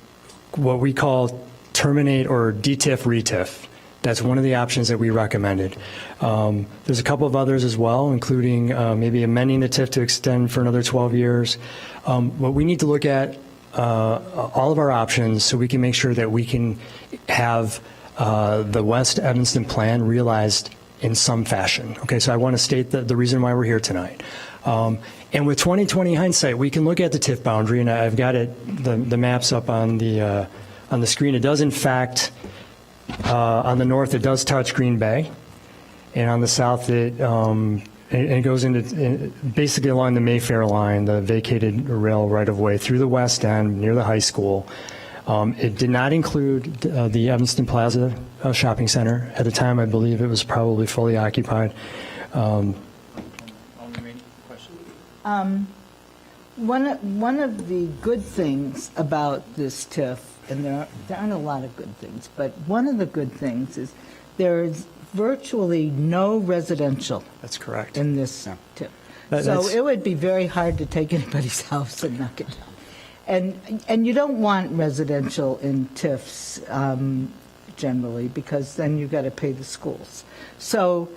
what we call terminate or DTIF, RETIF. That's one of the options that we recommended. There's a couple of others as well, including maybe amending the TIF to extend for another 12 years. But we need to look at all of our options so we can make sure that we can have the West Evanston plan realized in some fashion. Okay, so I want to state the reason why we're here tonight. And with 20/20 hindsight, we can look at the TIF boundary, and I've got the maps up on the screen. It does, in fact, on the north, it does touch Green Bay, and on the south, it goes into basically along the Mayfair line, the vacated rail right-of-way through the west end near the high school. It did not include the Evanston Plaza shopping center. At the time, I believe it was probably fully occupied. One of the good things about this TIF, and there aren't a lot of good things, but one of the good things is there is virtually no residential. That's correct. In this TIF. So That's- it would be very hard to take anybody's house and knock it down. And you don't want residential in TIFs generally, because then you've got to pay the schools. So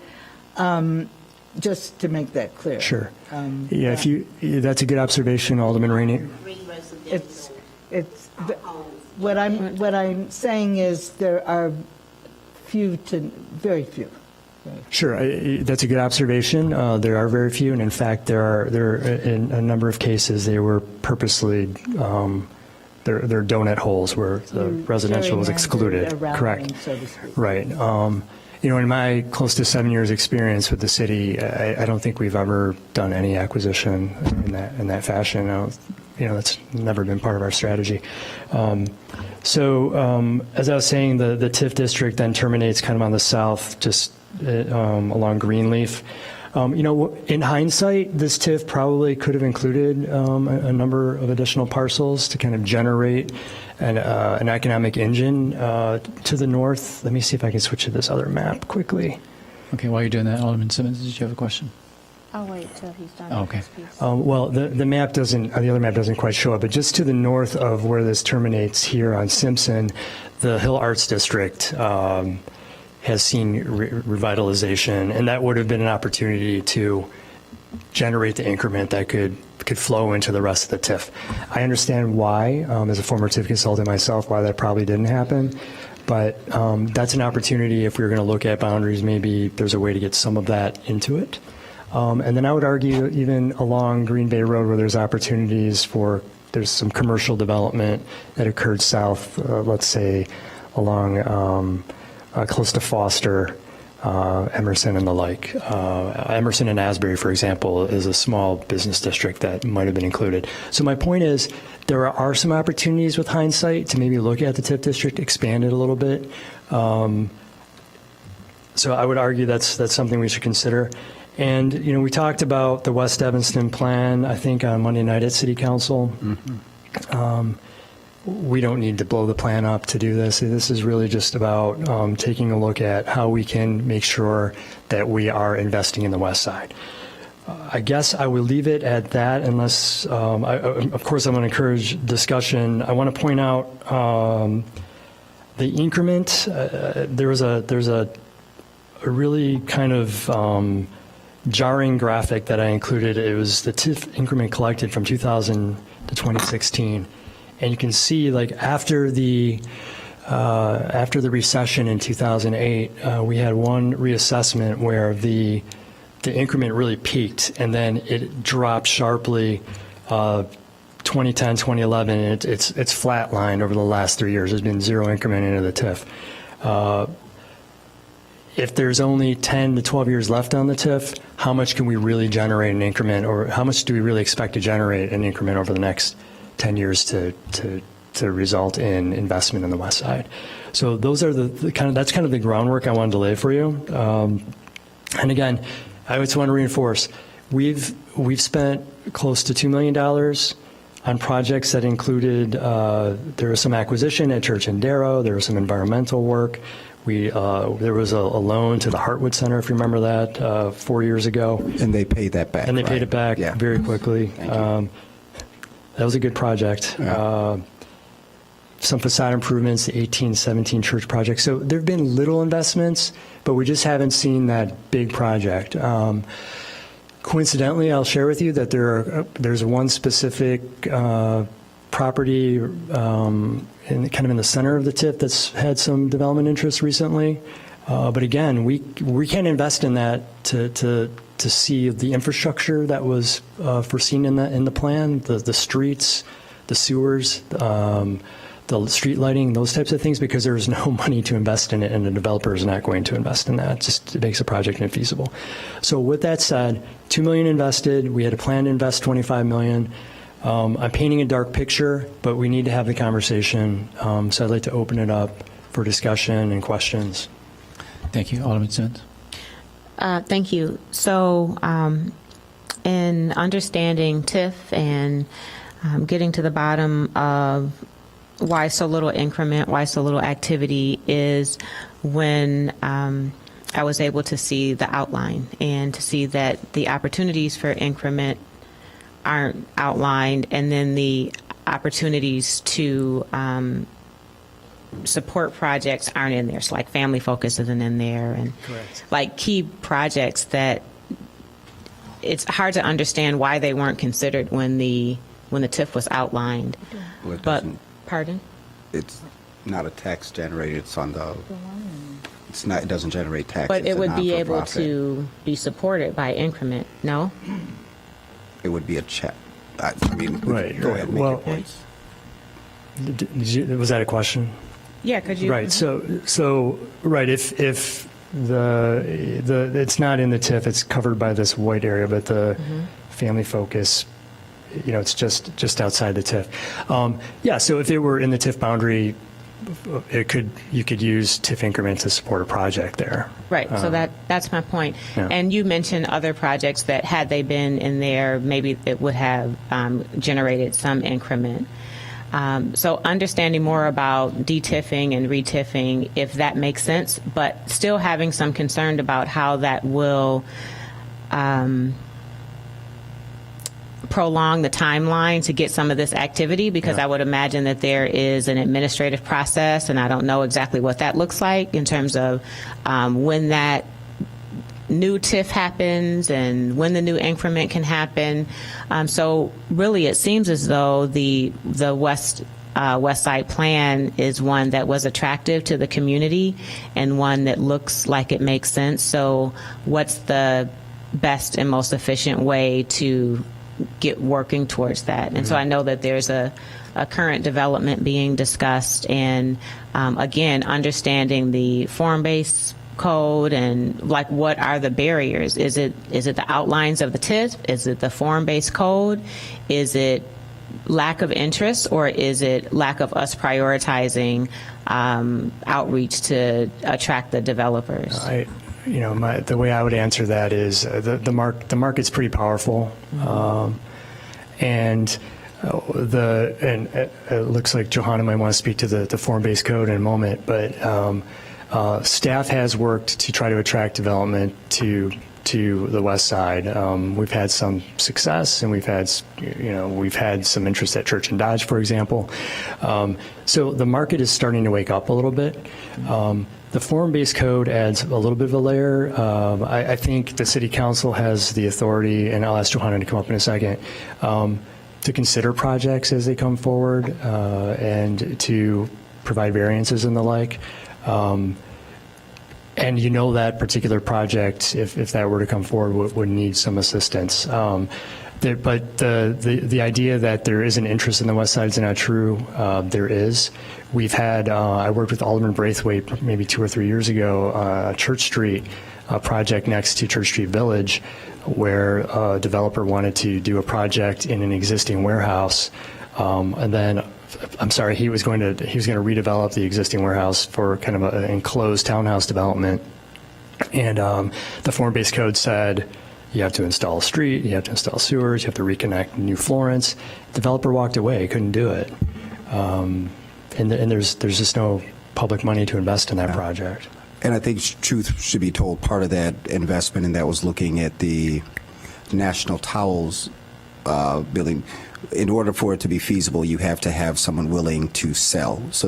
just to make that clear. Sure. That's a good observation, Alderman Rainey. It's what I'm saying is there are very few. Sure, that's a good observation. There are very few, and in fact, there are in a number of cases they were purposely they're donut holes where the residential was excluded. Correct. So to speak. Right. In my close to 7 years' experience with the city, I don't think we've ever done any acquisition in that fashion. That's never been part of our strategy. So as I was saying, the TIF district then terminates kind of on the south, just along Greenleaf. In hindsight, this TIF probably could have included a number of additional parcels to kind of generate an economic engine to the north. Let me see if I can switch to this other map quickly. Okay, while you're doing that, Alderman Simmons, did you have a question? I'll wait till he's done. Oh, okay. Well, the map doesn't, the other map doesn't quite show it, but just to the north of where this terminates here on Simpson, the Hill Arts District has seen revitalization, and that would have been an opportunity to generate the increment that could flow into the rest of the TIF. I understand why, as a former TIF consultant myself, why that probably didn't happen, but that's an opportunity. If we were going to look at boundaries, maybe there's a way to get some of that into it. And then I would argue even along Green Bay Road where there's opportunities for there's some commercial development that occurred south, let's say, along close to Foster, Emerson and the like. Emerson and Asbury, for example, is a small business district that might have been included. So my point is, there are some opportunities with hindsight to maybe look at the TIF district, expand it a little bit. So I would argue that's something we should consider. And, you know, we talked about the West Evanston plan, I think, on Monday night at City Council. We don't need to blow the plan up to do this. This is really just about taking a look at how we can make sure that we are investing in the West Side. I guess I will leave it at that unless, of course, I'm going to encourage discussion. I want to point out the increment. There's a really kind of jarring graphic that I included. It was the TIF increment collected from 2000 to 2016. And you can see, like, after the recession in 2008, we had one reassessment where the increment really peaked, and then it dropped sharply 2010, 2011, and it's flatlined over the last 3 years. There's been zero increment into the TIF. If there's only 10 to 12 years left on the TIF, how much can we really generate an increment, or how much do we really expect to generate an increment over the next 10 years to result in investment in the West Side? So those are that's kind of the groundwork I wanted to lay for you. And again, I just want to reinforce, we've spent close to $2 million on projects that included, there was some acquisition at Church and Darrow, there was some environmental work. There was a loan to the Hartwood Center, if you remember that, 4 years ago. And they paid that back. And they paid it back very quickly. That was a good project. Some facade improvements, the 1817 church project. So there have been little investments, but we just haven't seen that big project. Coincidentally, I'll share with you that there's one specific property kind of in the center of the TIF that's had some development interest recently. But again, we can't invest in that to see the infrastructure that was foreseen in the plan, the streets, the sewers, the street lighting, those types of things, because there's no money to invest in it, and the developer is not going to invest in that. It makes the project infeasible. So with that said, $2 million invested. We had a plan to invest $25 million. I'm painting a dark picture, but we need to have the conversation. So I'd like to open it up for discussion and questions. Thank you. Alderman Sims. Thank you. So in understanding TIF and getting to the bottom of why so little increment, why so little activity, is when I was able to see the outline and to see that the opportunities for increment aren't outlined, and then the opportunities to support projects aren't in there. So like family focus isn't in there, and like key projects that it's hard to understand why they weren't considered when the TIF was outlined. But pardon? It's not a tax generated. It's on the. It's not. It doesn't generate taxes. But it would be able to be supported by increment. No. It would be a check. I mean, Right. Go ahead. Make your points. Was that a question? Yeah. Could you? Right. So right. If the it's not in the TIF, it's covered by this white area, but the family focus, it's just outside the TIF. So if it were in the TIF boundary, you could use TIF increment to support a project there. Right. So that's my point. Yeah. And you mentioned other projects that, had they been in there, maybe it would have generated some increment. So understanding more about de-TIFing and re-TIFing, if that makes sense, but still having some concern about how that will prolong the timeline to get some of this activity, because I would imagine that there is an administrative process, and I don't know exactly what that looks like in terms of when that new TIF happens and when the new increment can happen. So really, it seems as though the West Side plan is one that was attractive to the community and one that looks like it makes sense. So what's the best and most efficient way to get working towards that. And so I know that there's a current development being discussed, and again, understanding the form-based code and like what are the barriers? Is it the outlines of the TIF? Is it the form-based code? Is it lack of interest, or is it lack of us prioritizing outreach to attract the developers? The way I would answer that is the market's pretty powerful, and it looks like Johanna might want to speak to the form-based code in a moment, but staff has worked to try to attract development to the west side. We've had some success, and we've had some interest at Church and Dodge, for example. So the market is starting to wake up a little bit. The form-based code adds a little bit of a layer. I think the City Council has the authority, and I'll ask Johanna to come up in a second, to consider projects as they come forward and to provide variances and the like. And that particular project, if that were to come forward, would need some assistance. But the idea that there is an interest in the west side is not true. There is. We've had, I worked with Alderman Braithwaite maybe 2 or 3 years ago, Church Street, a project next to Church Street Village, where a developer wanted to do a project in an existing warehouse, and then he was going to redevelop the existing warehouse for kind of an enclosed townhouse development. And the form-based code said you have to install a street, you have to install sewers, you have to reconnect new Florence. The developer walked away, couldn't do it. And there's just no public money to invest in that project. And I think truth should be told, part of that investment, and that was looking at the National Towels building. In order for it to be feasible, you have to have someone willing to sell. So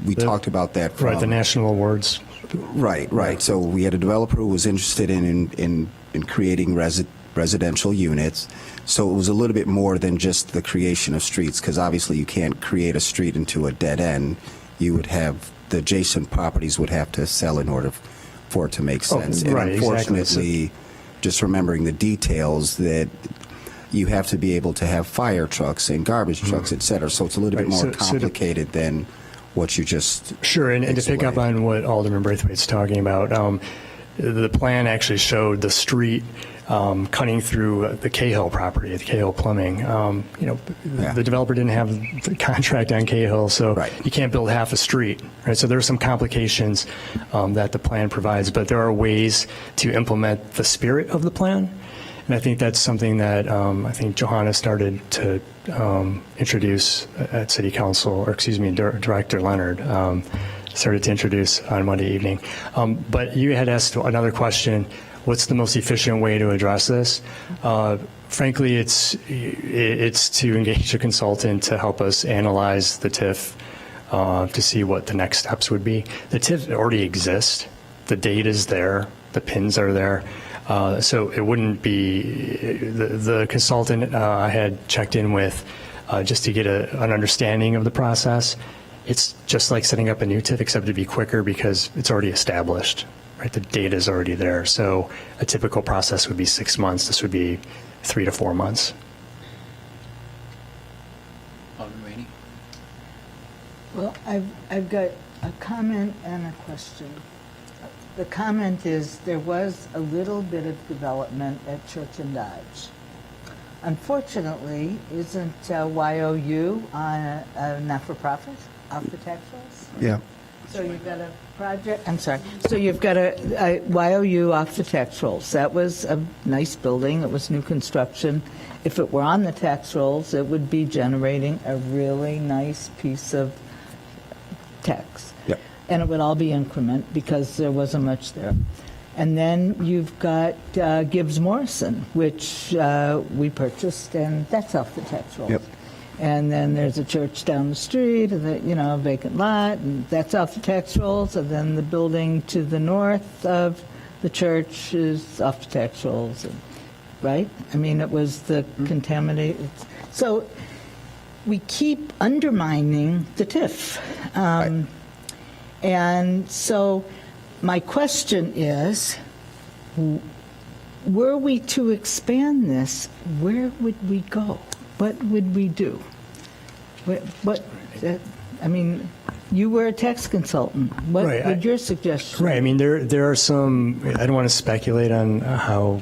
we talked about that from... Right, the national awards. Right. So we had a developer who was interested in creating residential units. So it was a little bit more than just the creation of streets, because obviously you can't create a street into a dead end. You would have the adjacent properties would have to sell in order for it to make sense. Right, and unfortunately, exactly. Just remembering the details, that you have to be able to have fire trucks and garbage trucks, et cetera. So it's a little bit more complicated than what you just... Sure, and to pick up on what Alderman Braithwaite's talking about, the plan actually showed the street cutting through the Cahill property, the Cahill Plumbing. The developer didn't have the contract on Cahill, so you can't build half a street. Right? So there are some complications that the plan provides, but there are ways to implement the spirit of the plan. And I think that's something that I think Johanna started to introduce at City Council, or excuse me, Director Leonard started to introduce on Monday evening. But you had asked another question, what's the most efficient way to address this? Frankly, it's to engage a consultant to help us analyze the TIF to see what the next steps would be. The TIF already exists. The data is there. The pins are there. So it wouldn't be the consultant I had checked in with just to get an understanding of the process. It's just like setting up a new TIF, except to be quicker because it's already established. Right, the data is already there. So a typical process would be 6 months. This would be 3 to 4 months. Well, I've got a comment and a question. The comment is there was a little bit of development at Church and Dodge. Unfortunately, isn't YOU a not-for-profit off the tax rolls? Yeah. So you've got a project, I'm sorry, so you've got a YOU off the tax rolls. That was a nice building, it was new construction. If it were on the tax rolls, it would be generating a really nice piece of tax. Yep. And it would all be increment because there wasn't much there. And then you've got Gibbs Morrison, which we purchased, and that's off the tax rolls. Yep. And then there's a church down the street, and a vacant lot, and that's off the tax rolls. And then the building to the north of the church is off the tax rolls, right? I mean, it was the contaminated. So we keep undermining the TIF. Right. And so my question is, were we to expand this, where would we go? What would we do? I mean, you were a tax consultant. What Right, would your suggestion? Right. I mean, there are some. I don't want to speculate on how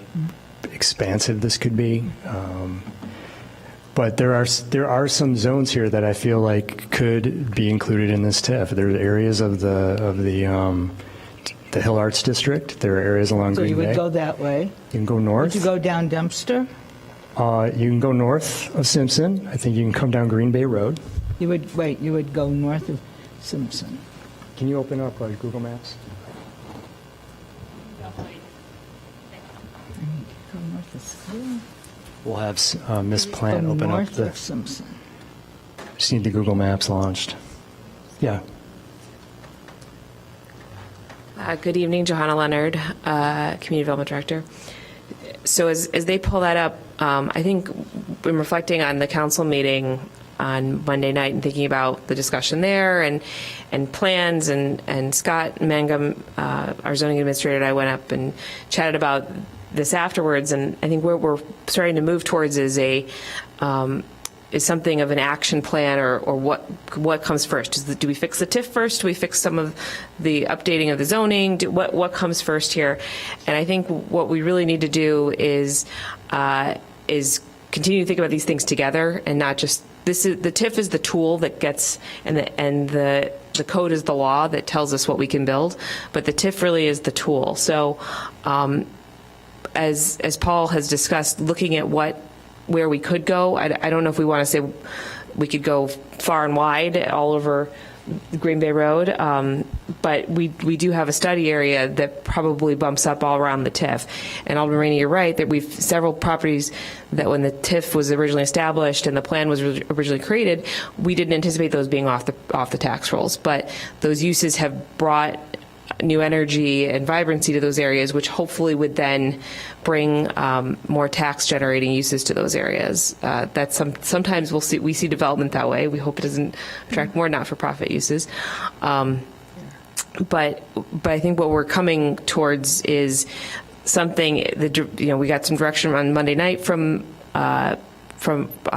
expansive this could be, but there are some zones here that I feel like could be included in this TIF. There are areas of the Hill Arts District. There are areas along So Green you would Bay. go that way. You can go north. Would you go down Dempster? You can go north of Simpson. I think you can come down Green Bay Road. You would go north of Simpson. Can you open up Google Maps? Go north of School. We'll have Miss Plant Go open up north the. of Simpson. Just need the Google Maps launched. Yeah. Good evening, Johanna Leonard, Community Development Director. So as they pull that up, I think when reflecting on the council meeting on Monday night and thinking about the discussion there and plans and Scott Mangum, our zoning administrator, and I went up and chatted about this afterwards, and I think where we're starting to move towards is is something of an action plan, or what comes first? Do we fix the TIF first? Do we fix some of the updating of the zoning? What comes first here? And I think what we really need to do is continue to think about these things together, and not just the TIF is the tool that gets, and the code is the law that tells us what we can build, but the TIF really is the tool. So as Paul has discussed, looking at where we could go. I don't know if we want to say we could go far and wide all over Green Bay Road, but we do have a study area that probably bumps up all around the TIF. And Alderman Rainey, you're right that we've several properties that when the TIF was originally established and the plan was originally created, we didn't anticipate those being off the tax rolls. But those uses have brought new energy and vibrancy to those areas, which hopefully would then bring more tax generating uses to those areas. That's sometimes we see development that way. We hope it doesn't attract more not-for-profit uses. But I think what we're coming towards is something we got some direction on Monday night from on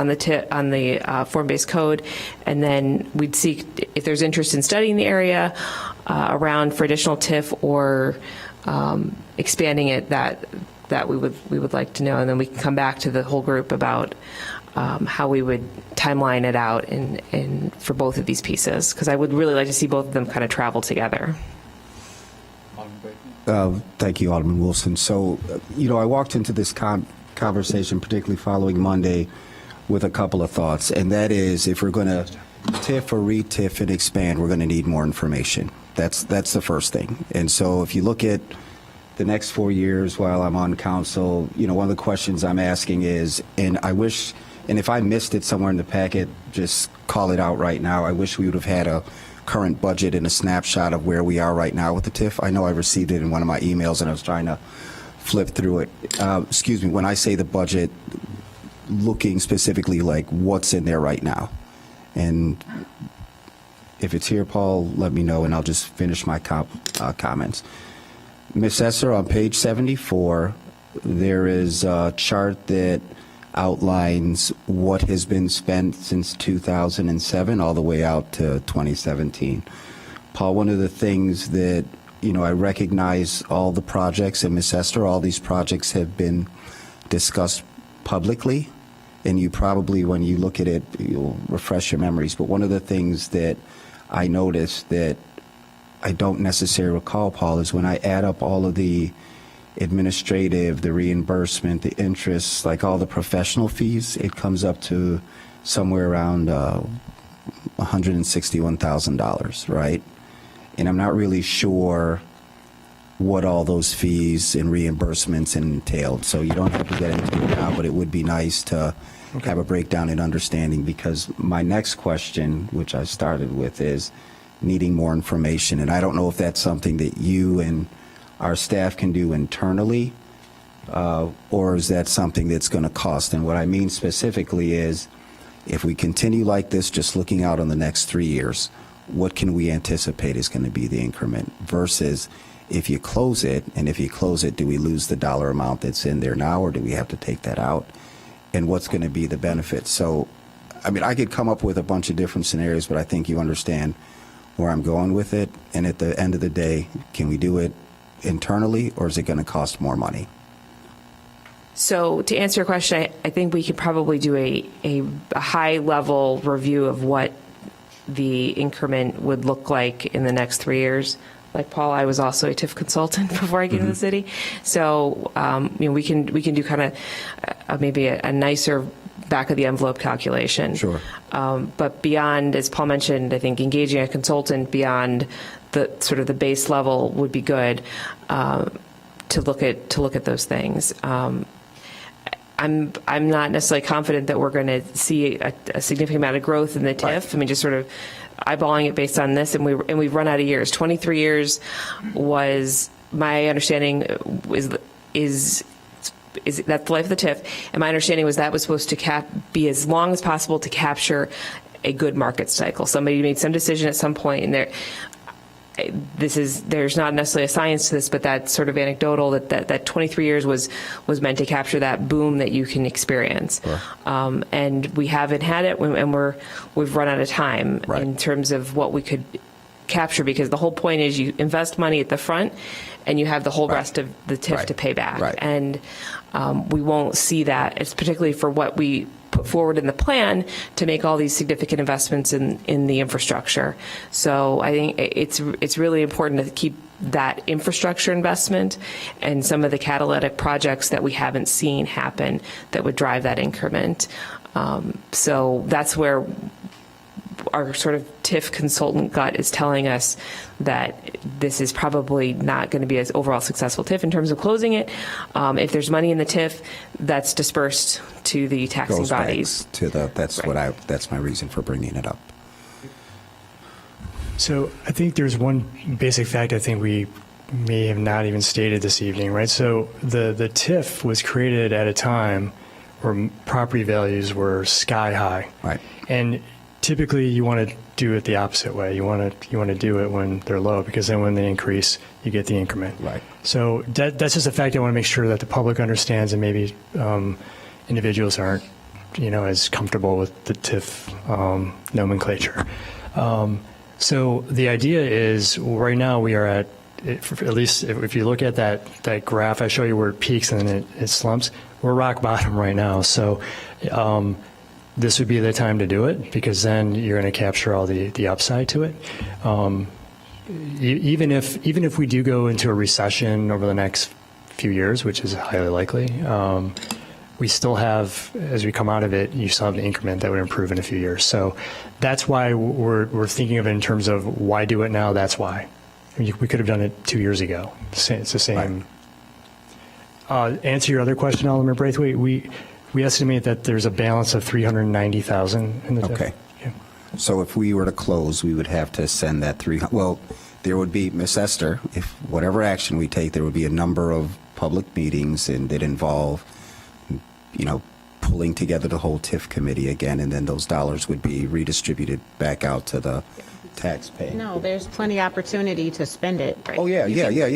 the form-based code, and then we'd seek if there's interest in studying the area around for additional TIF or expanding it. That we would like to know, and then we can come back to the whole group about how we would timeline it out and for both of these pieces, because I would really like to see both of them kind of travel together. Thank you, Alderman Wilson. So, I walked into this conversation, particularly following Monday, with a couple of thoughts, and that is, if we're going to TIF or re-TIF and expand, we're going to need more information. That's the first thing. And so if you look at the next 4 years while I'm on council, one of the questions I'm asking is, and if I missed it somewhere in the packet, just call it out right now. I wish we would have had a current budget and a snapshot of where we are right now with the TIF. I know I received it in one of my emails and I was trying to flip through it. Excuse me, when I say the budget, looking specifically like what's in there right now. And if it's here, Paul, let me know and I'll just finish my comments. Ms. Esser, on page 74, there is a chart that outlines what has been spent since 2007 all the way out to 2017. Paul, one of the things that, I recognize all the projects, and Ms. Esther, all these projects have been discussed publicly, and you probably, when you look at it, you'll refresh your memories. But one of the things that I noticed that I don't necessarily recall, Paul, is when I add up all of the administrative, the reimbursement, the interest, like all the professional fees, it comes up to somewhere around $161,000, right? And I'm not really sure what all those fees and reimbursements entailed. So you don't have to get into it now, but it would be nice to have a breakdown and understanding, because my next question, which I started with, is needing more information. And I don't know if that's something that you and our staff can do internally, or is that something that's going to cost? And what I mean specifically is, if we continue like this, just looking out on the next 3 years, what can we anticipate is going to be the increment versus if you close it, and if you close it, do we lose the dollar amount that's in there now, or do we have to take that out? And what's going to be the benefit? So, I mean, I could come up with a bunch of different scenarios, but I think you understand where I'm going with it. And at the end of the day, can we do it internally, or is it going to cost more money? So to answer your question, I think we could probably do a high-level review of what the increment would look like in the next 3 years. Like Paul, I was also a TIF consultant before I came to the city. So we can do kind of maybe a nicer back-of-the-envelope calculation. Sure. But beyond, as Paul mentioned, I think engaging a consultant beyond the sort of the base level would be good to look at those things. I'm not necessarily confident that we're going to see a significant amount of growth in the TIF. Right. I mean, just sort of eyeballing it based on this, and we've run out of years. 23 years was my understanding is that's the life of the TIF, and my understanding was that was supposed to be as long as possible to capture a good market cycle. Somebody made some decision at some point, and there's not necessarily a science to this, but that's sort of anecdotal that 23 years was meant to capture that boom that you can experience. Sure. And we haven't had it, and we've run out of time in terms of what we could capture, because the whole point is you invest money at the front and you have the whole rest of the TIF to pay back. Right. And we won't see that. It's particularly for what we put forward in the plan to make all these significant investments in the infrastructure. So I think it's really important to keep that infrastructure investment and some of the catalytic projects that we haven't seen happen that would drive that increment. So that's where our sort of TIF consultant gut is telling us that this is probably not going to be as overall successful TIF in terms of closing it. If there's money in the TIF, that's dispersed to the taxing bodies. That's my reason for bringing it up. So I think there's one basic fact I think we may have not even stated this evening, right? So the TIF was created at a time where property values were sky high. Right. And typically, you want to do it the opposite way. You want to do it when they're low, because then when they increase, you get the increment. Right. So that's just a fact I want to make sure that the public understands, and maybe individuals aren't, as comfortable with the TIF nomenclature. So the idea is, right now we are at least if you look at that graph I show you where it peaks and then it slumps, we're rock bottom right now. So. This would be the time to do it, because then you're going to capture all the upside to it. Even if we do go into a recession over the next few years, which is highly likely, we still have, as we come out of it, you still have an increment that would improve in a few years. So that's why we're thinking of it in terms of why do it now. That's why. We could have done it 2 years ago. It's the same. Right. Answer your other question, Alderman Braithwaite. We estimate that there's a balance of $390,000 in the TIF. Okay. Yeah. So if we were to close, we would have to send that there would be, Ms. Esther, if whatever action we take, there would be a number of public meetings and that involve, pulling together the whole TIF committee again, and then those dollars would be redistributed back out to the taxpayer. No, there's plenty of opportunity to spend it. Right. Oh, yeah.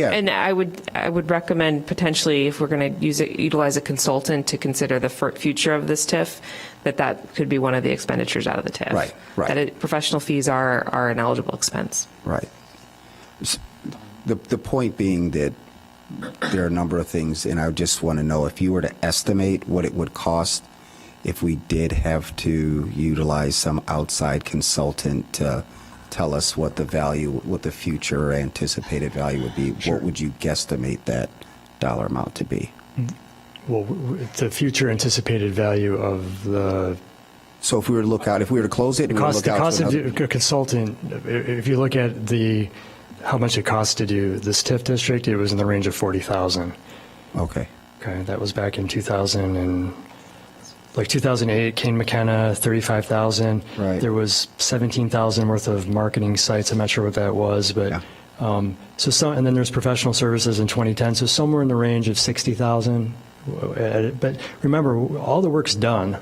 And I would recommend potentially, if we're going to utilize a consultant to consider the future of this TIF, that could be one of the expenditures out of the TIF. Right. That professional fees are an eligible expense. Right. The point being that there are a number of things, and I just want to know if you were to estimate what it would cost if we did have to utilize some outside consultant to tell us what the future anticipated value would be. Sure. What would you guesstimate that dollar amount to be? Well, the future anticipated value of the. So if we were to close it, the cost of a consultant. If you look at how much it costs to do this TIF district, it was in the range of $40,000. Okay. Okay, that was back in 2008, Kane McKenna, $35,000. Right. There was $17,000 worth of marketing sites. I'm not sure what that was, but yeah. And then there's professional services in 2010. So somewhere in the range of $60,000. But remember, all the work's done,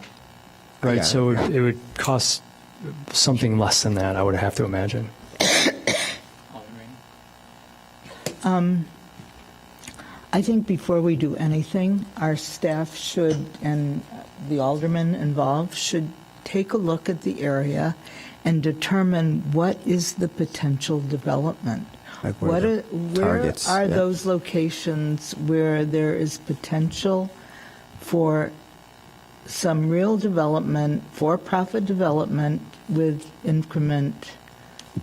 right? So it would cost something less than that, I would have to imagine. I think before we do anything, our staff should, and the aldermen involved, should take a look at the area and determine what is the potential development. Like where targets, are yeah. those locations where there is potential for some real development, for-profit development with increment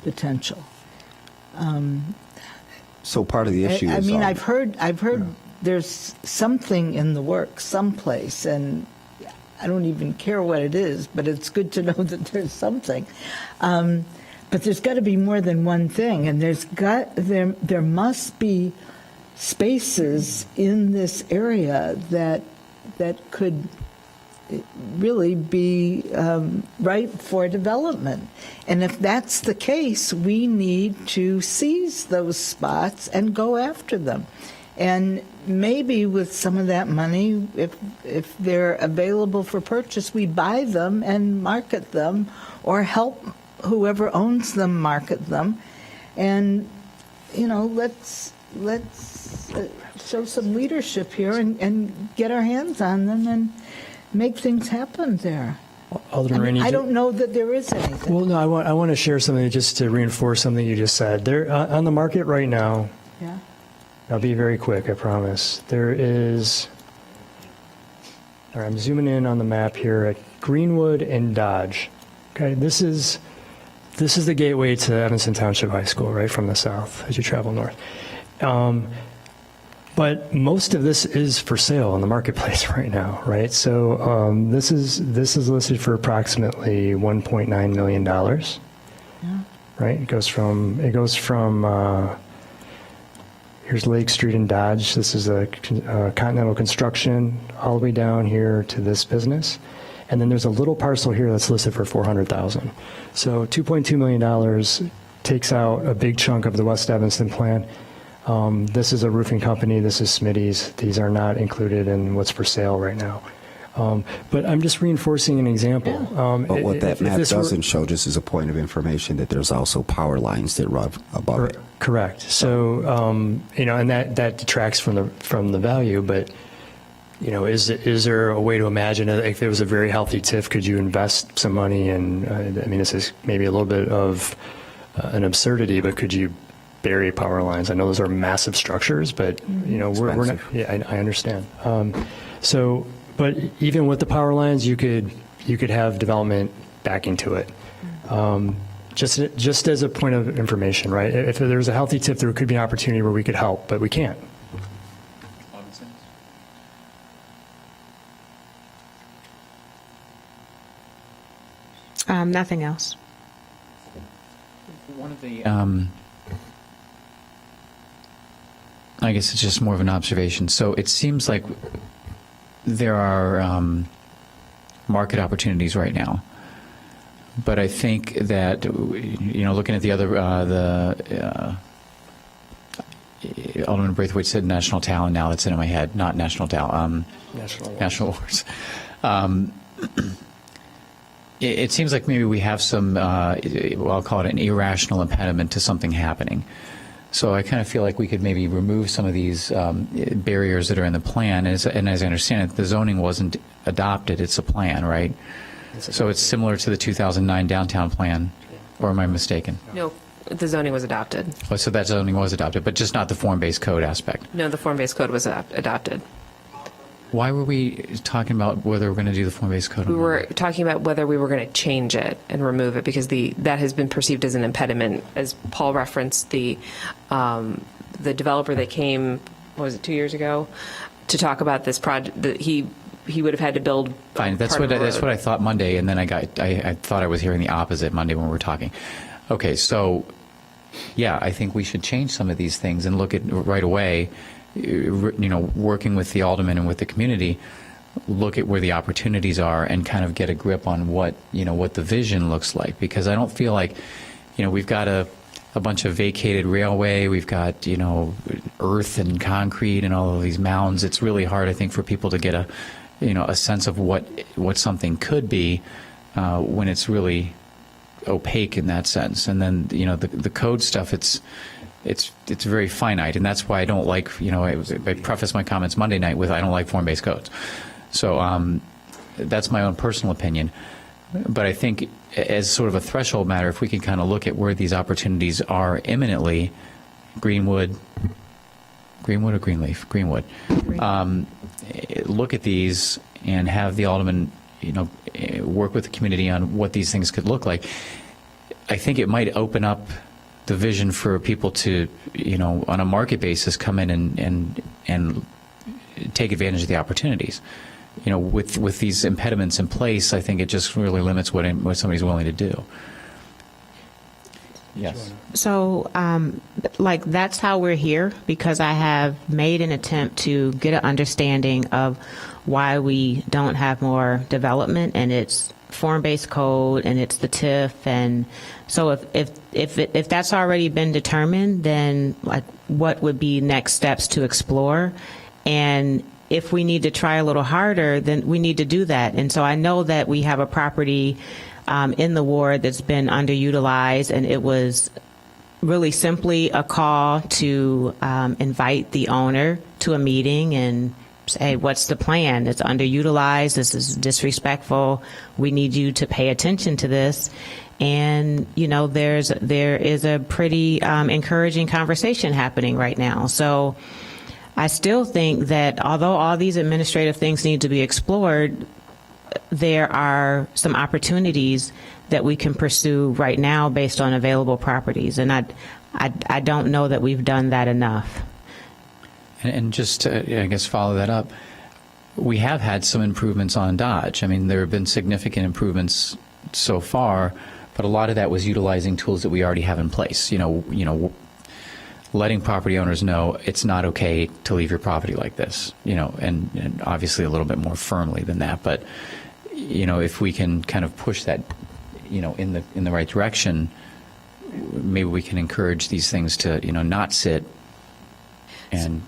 potential? So part of the issue I is... mean, I've heard there's something in the works someplace, and I don't even care what it is, but it's good to know that there's something. But there's got to be more than one thing, and there must be spaces in this area that could really be ripe for development. And if that's the case, we need to seize those spots and go after them. And maybe with some of that money, if they're available for purchase, we buy them and market them, or help whoever owns them market them. And, let's show some leadership here and get our hands on them and make things happen there. Alderman Rainey, I don't know that there is anything. Well, no, I want to share something just to reinforce something you just said. There on the market right now. Yeah. I'll be very quick, I promise. There is. All right, I'm zooming in on the map here at Greenwood and Dodge. Okay, this is the gateway to Evanston Township High School, right from the south as you travel north. But most of this is for sale on the marketplace right now, right? So this is listed for approximately $1.9 million. Yeah. Right? It goes from here's Lake Street in Dodge. This is a Continental Construction all the way down here to this business. And then there's a little parcel here that's listed for $400,000. So $2.2 million takes out a big chunk of the West Evanston plan. This is a roofing company. This is Smitty's. These are not included in what's for sale right now. But I'm just reinforcing an example. But what that map doesn't show, just as a point of information, that there's also power lines that run above it. Correct. So, and that detracts from the value, but, is there a way to imagine if there was a very healthy TIF, could you invest some money in, this is maybe a little bit of an absurdity, but could you bury power lines? I know those are massive structures, but, we're not, yeah, I understand. But even with the power lines, you could have development back into it. Just as a point of information, right? If there's a healthy TIF, there could be an opportunity where we could help, but we can't. Nothing else. One of the, I guess it's just more of an observation. So it seems like there are market opportunities right now, but I think that looking at the other Alderman Braithwaite said national talent. Now that's in my head, not national talent. National awards. It seems like maybe we have some, I'll call it an irrational impediment to something happening. So I kind of feel like we could maybe remove some of these barriers that are in the plan. And as I understand it, the zoning wasn't adopted. It's a plan, right? So it's similar to the 2009 downtown plan, or am I mistaken? No, the zoning was adopted. Oh, so that zoning was adopted, but just not the form-based code aspect. No, the form-based code was adopted. Why were we talking about whether we're going to do the form-based code? We were talking about whether we were going to change it and remove it because that has been perceived as an impediment. As Paul referenced, the developer that came, what was it, 2 years ago, to talk about this project, that he would have had to build. Fine, that's what I thought Monday, and then I thought I was hearing the opposite Monday when we were talking. Okay, so yeah, I think we should change some of these things and look at right away. Working with the aldermen and with the community, look at where the opportunities are and kind of get a grip on what the vision looks like. Because I don't feel like, we've got a bunch of vacated railway, we've got, earth and concrete and all of these mounds. It's really hard, I think, for people to get a sense of what something could be when it's really opaque in that sense. And then, the code stuff, it's very finite, and that's why I don't like, I preface my comments Monday night with I don't like form-based codes. So that's my own personal opinion. But I think as sort of a threshold matter, if we can kind of look at where these opportunities are imminently, Greenwood or Greenleaf? Greenwood. Look at these and have the alderman, work with the community on what these things could look like. I think it might open up the vision for people to, on a market basis, come in and take advantage of the opportunities. With these impediments in place, I think it just really limits what somebody's willing to do. Yes. So, that's how we're here, because I have made an attempt to get an understanding of why we don't have more development, and it's form-based code, and it's the TIF, and so if that's already been determined, then what would be next steps to explore, and if we need to try a little harder, then we need to do that. And so I know that we have a property in the ward that's been underutilized, and it was really simply a call to invite the owner to a meeting and say, what's the plan? It's underutilized. This is disrespectful. We need you to pay attention to this. And, there is a pretty encouraging conversation happening right now. So I still think that although all these administrative things need to be explored, there are some opportunities that we can pursue right now based on available properties. And I don't know that we've done that enough. And just to, I guess, follow that up, we have had some improvements on Dodge. I mean, there have been significant improvements so far, but a lot of that was utilizing tools that we already have in place. Letting property owners know it's not okay to leave your property like this, and obviously a little bit more firmly than that. But, if we can kind of push that, in the right direction, maybe we can encourage these things to, not sit and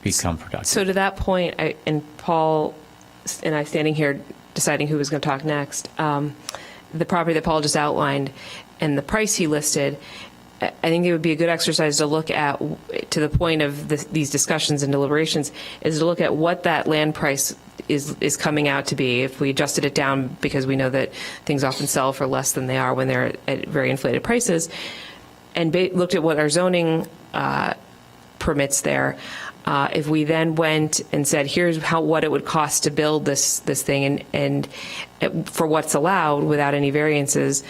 become productive. So to that point, and Paul and I standing here deciding who was going to talk next, the property that Paul just outlined and the price he listed, I think it would be a good exercise to look at, to the point of these discussions and deliberations, is to look at what that land price is coming out to be. If we adjusted it down, because we know that things often sell for less than they are when they're at very inflated prices, and looked at what our zoning permits there. If we then went and said, here's what it would cost to build this thing, and for what's allowed without any variances,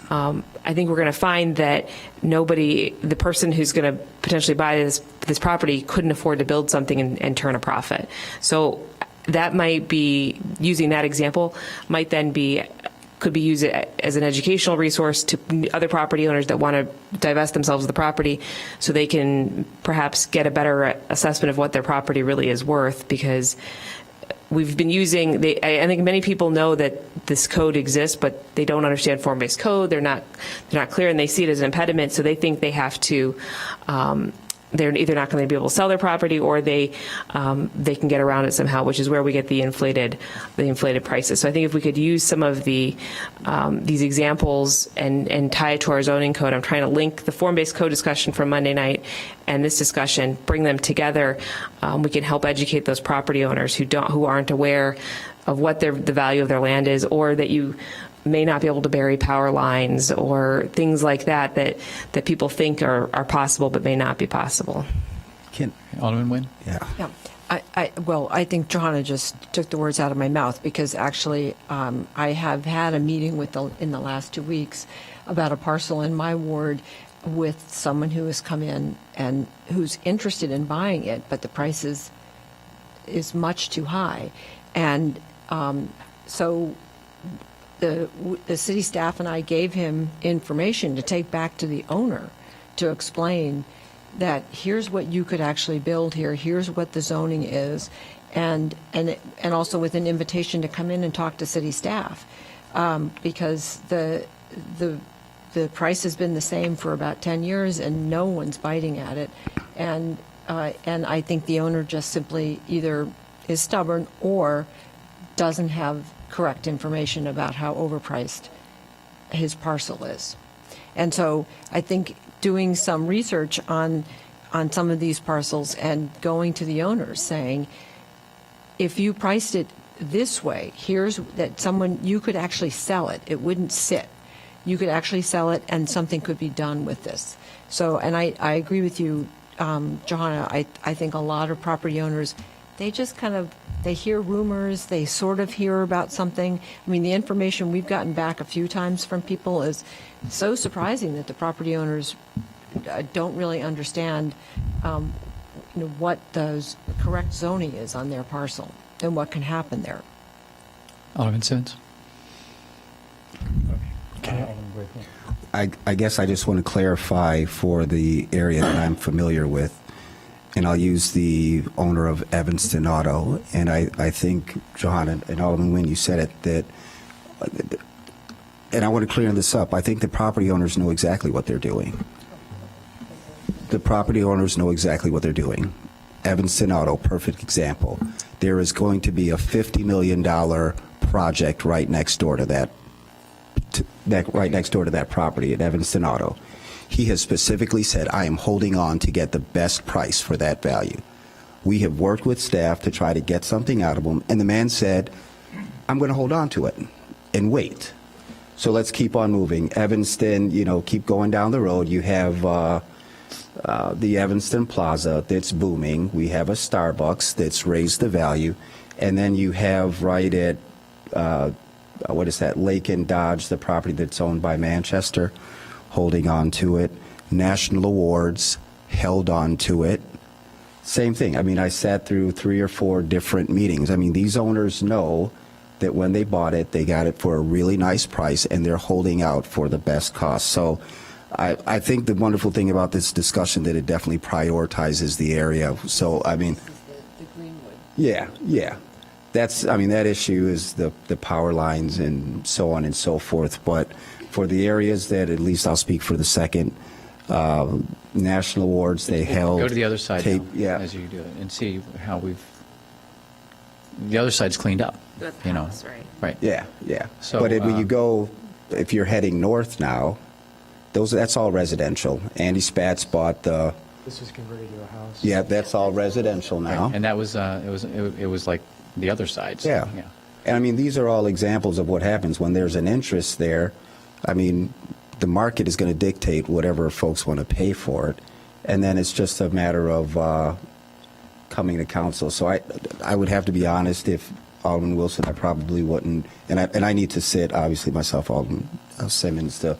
I think we're going to find that the person who's going to potentially buy this property couldn't afford to build something and turn a profit. So that might be, using that example, could be used as an educational resource to other property owners that want to divest themselves of the property, so they can perhaps get a better assessment of what their property really is worth, because we've been using, I think many people know that this code exists, but they don't understand form-based code. They're not clear, and they see it as an impediment, so they think they have to, they're either not going to be able to sell their property, or they can get around it somehow, which is where we get the inflated prices. So I think if we could use some of these examples and tie it to our zoning code, I'm trying to link the form-based code discussion from Monday night and this discussion, bring them together. We can help educate those property owners who aren't aware of what the value of their land is, or that you may not be able to bury power lines, or things like that people think are possible but may not be possible. Alderman Nguyen? Yeah. I think Johanna just took the words out of my mouth, because actually I have had a meeting in the last 2 weeks about a parcel in my ward with someone who has come in and who's interested in buying it, but the price is much too high. And so the city staff and I gave him information to take back to the owner to explain that here's what you could actually build here, here's what the zoning is, and also with an invitation to come in and talk to city staff, because the price has been the same for about 10 years and no one's biting at it, and I think the owner just simply either is stubborn or doesn't have correct information about how overpriced his parcel is. And so I think doing some research on some of these parcels and going to the owners saying, if you priced it this way, here's that you could actually sell it. It wouldn't sit. You could actually sell it and something could be done with this. So, and I agree with you, Johanna. I think a lot of property owners, they just they hear rumors, they sort of hear about something. I mean, the information we've gotten back a few times from people is so surprising that the property owners don't really understand what the correct zoning is on their parcel and what can happen there. Alderman Simmons? I guess I just want to clarify for the area that I'm familiar with, and I'll use the owner of Evanston Auto, and I think, Johanna and Alderman Nguyen, you said it, that, and I want to clear this up, I think the property owners know exactly what they're doing. The property owners know exactly what they're doing. Evanston Auto, perfect example. There is going to be a $50 million project right next door to that property at Evanston Auto. He has specifically said, I am holding on to get the best price for that value. We have worked with staff to try to get something out of him, and the man said, I'm going to hold on to it and wait. So let's keep on moving. Evanston, keep going down the road. You have the Evanston Plaza that's booming. We have a Starbucks that's raised the value. And then you have right at Lake and Dodge, the property that's owned by Manchester, holding on to it. National Awards held on to it. Same thing. I mean, I sat through 3 or 4 different meetings. I mean, these owners know that when they bought it, they got it for a really nice price, and they're holding out for the best cost. So I think the wonderful thing about this discussion that it definitely prioritizes the area. So, I mean, The Greenwood. yeah. That issue is the power lines and so on and so forth. But for the areas that, at least I'll speak for the second, National Awards, they held. Go to the other side now, yeah. as you do it, and see how the other side's cleaned up. Right. Right. Yeah. So, but when you go, if you're heading north now, that's all residential. Andy Spatz bought the. This was converted to a house. Yeah, that's all residential now. And that was it was like the other side. So, Yeah. And I mean, these are all examples of what happens when there's an interest there. I mean, the market is going to dictate whatever folks want to pay for it. And then it's just a matter of coming to council. So I would have to be honest, if Alderman Wilson, I probably wouldn't. And I need to sit, obviously, myself, Alderman Simmons, to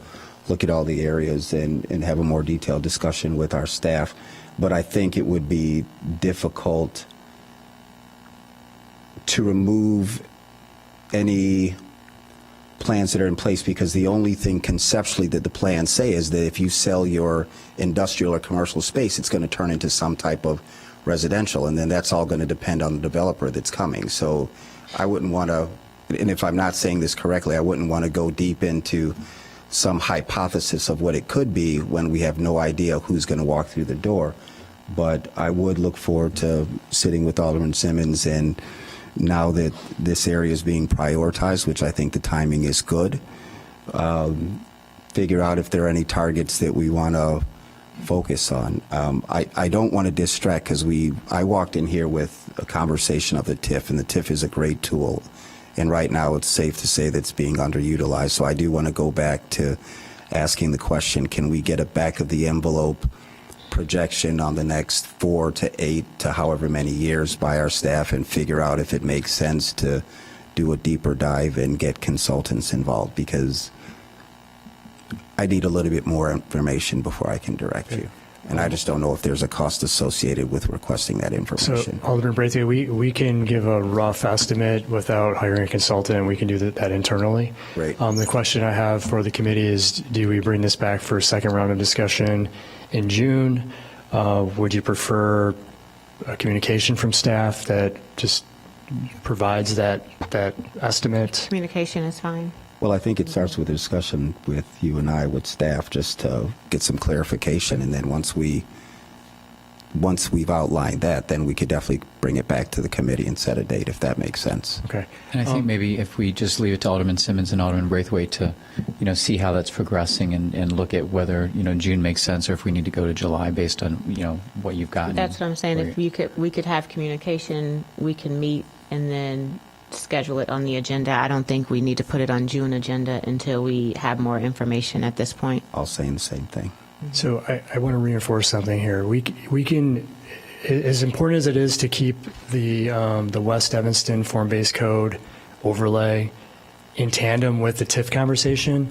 look at all the areas and have a more detailed discussion with our staff. But I think it would be difficult to remove any plans that are in place, because the only thing conceptually that the plans say is that if you sell your industrial or commercial space, it's going to turn into some type of residential, and then that's all going to depend on the developer that's coming. So I wouldn't want to, and if I'm not saying this correctly, I wouldn't want to go deep into some hypothesis of what it could be when we have no idea who's going to walk through the door. But I would look forward to sitting with Alderman Simmons, and now that this area is being prioritized, which I think the timing is good, figure out if there are any targets that we want to focus on. I don't want to distract, because I walked in here with a conversation of the TIF, and the TIF is a great tool. And right now it's safe to say that it's being underutilized. So I do want to go back to asking the question, can we get a back of the envelope projection on the next 4 to 8 to however many years by our staff, and figure out if it makes sense to do a deeper dive and get consultants involved, because I need a little bit more information before I can direct you. And I just don't know if there's a cost associated with requesting that information. So, Alderman Braithwaite, we can give a rough estimate without hiring a consultant, and we can do that internally. Great. The question I have for the committee is, do we bring this back for a second round of discussion in June? Would you prefer a communication from staff that just provides that estimate? Communication is fine. Well, I think it starts with a discussion with you and I, with staff, just to get some clarification. And then once we once we've outlined that, then we could definitely bring it back to the committee and set a date, if that makes sense. Okay. And I think maybe if we just leave it to Alderman Simmons and Alderman Braithwaite to, see how that's progressing and look at whether, June makes sense or if we need to go to July based on, what you've gotten. That's what I'm saying. If we could have communication, we can meet and then schedule it on the agenda. I don't think we need to put it on June agenda until we have more information at this point. All saying the same thing. So I want to reinforce something here. We can, as important as it is to keep the West Evanston form-based code overlay in tandem with the TIF conversation,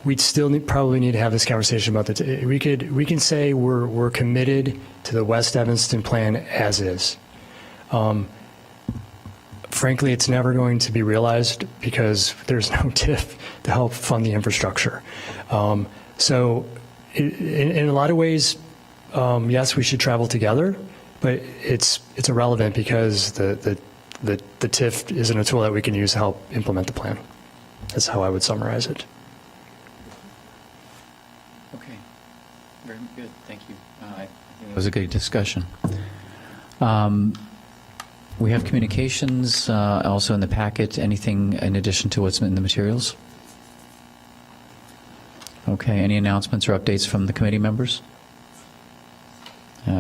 we'd still probably need to have this conversation about the. We can say we're committed to the West Evanston plan as is. Frankly, it's never going to be realized because there's no TIF to help fund the infrastructure. So. In a lot of ways, yes, we should travel together, but it's irrelevant because the TIF isn't a tool that we can use to help implement the plan. That's how I would summarize it. Okay. Very good. Thank you. I think it was a good discussion. We have communications also in the packet. Anything in addition to what's in the materials? Okay, any announcements or updates from the committee members?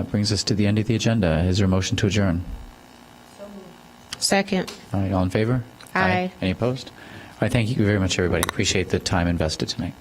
Brings us to the end of the agenda. Is there a motion to adjourn? Second. All right, all in favor? Aye. Any opposed? All right, thank you very much, everybody. Appreciate the time invested tonight.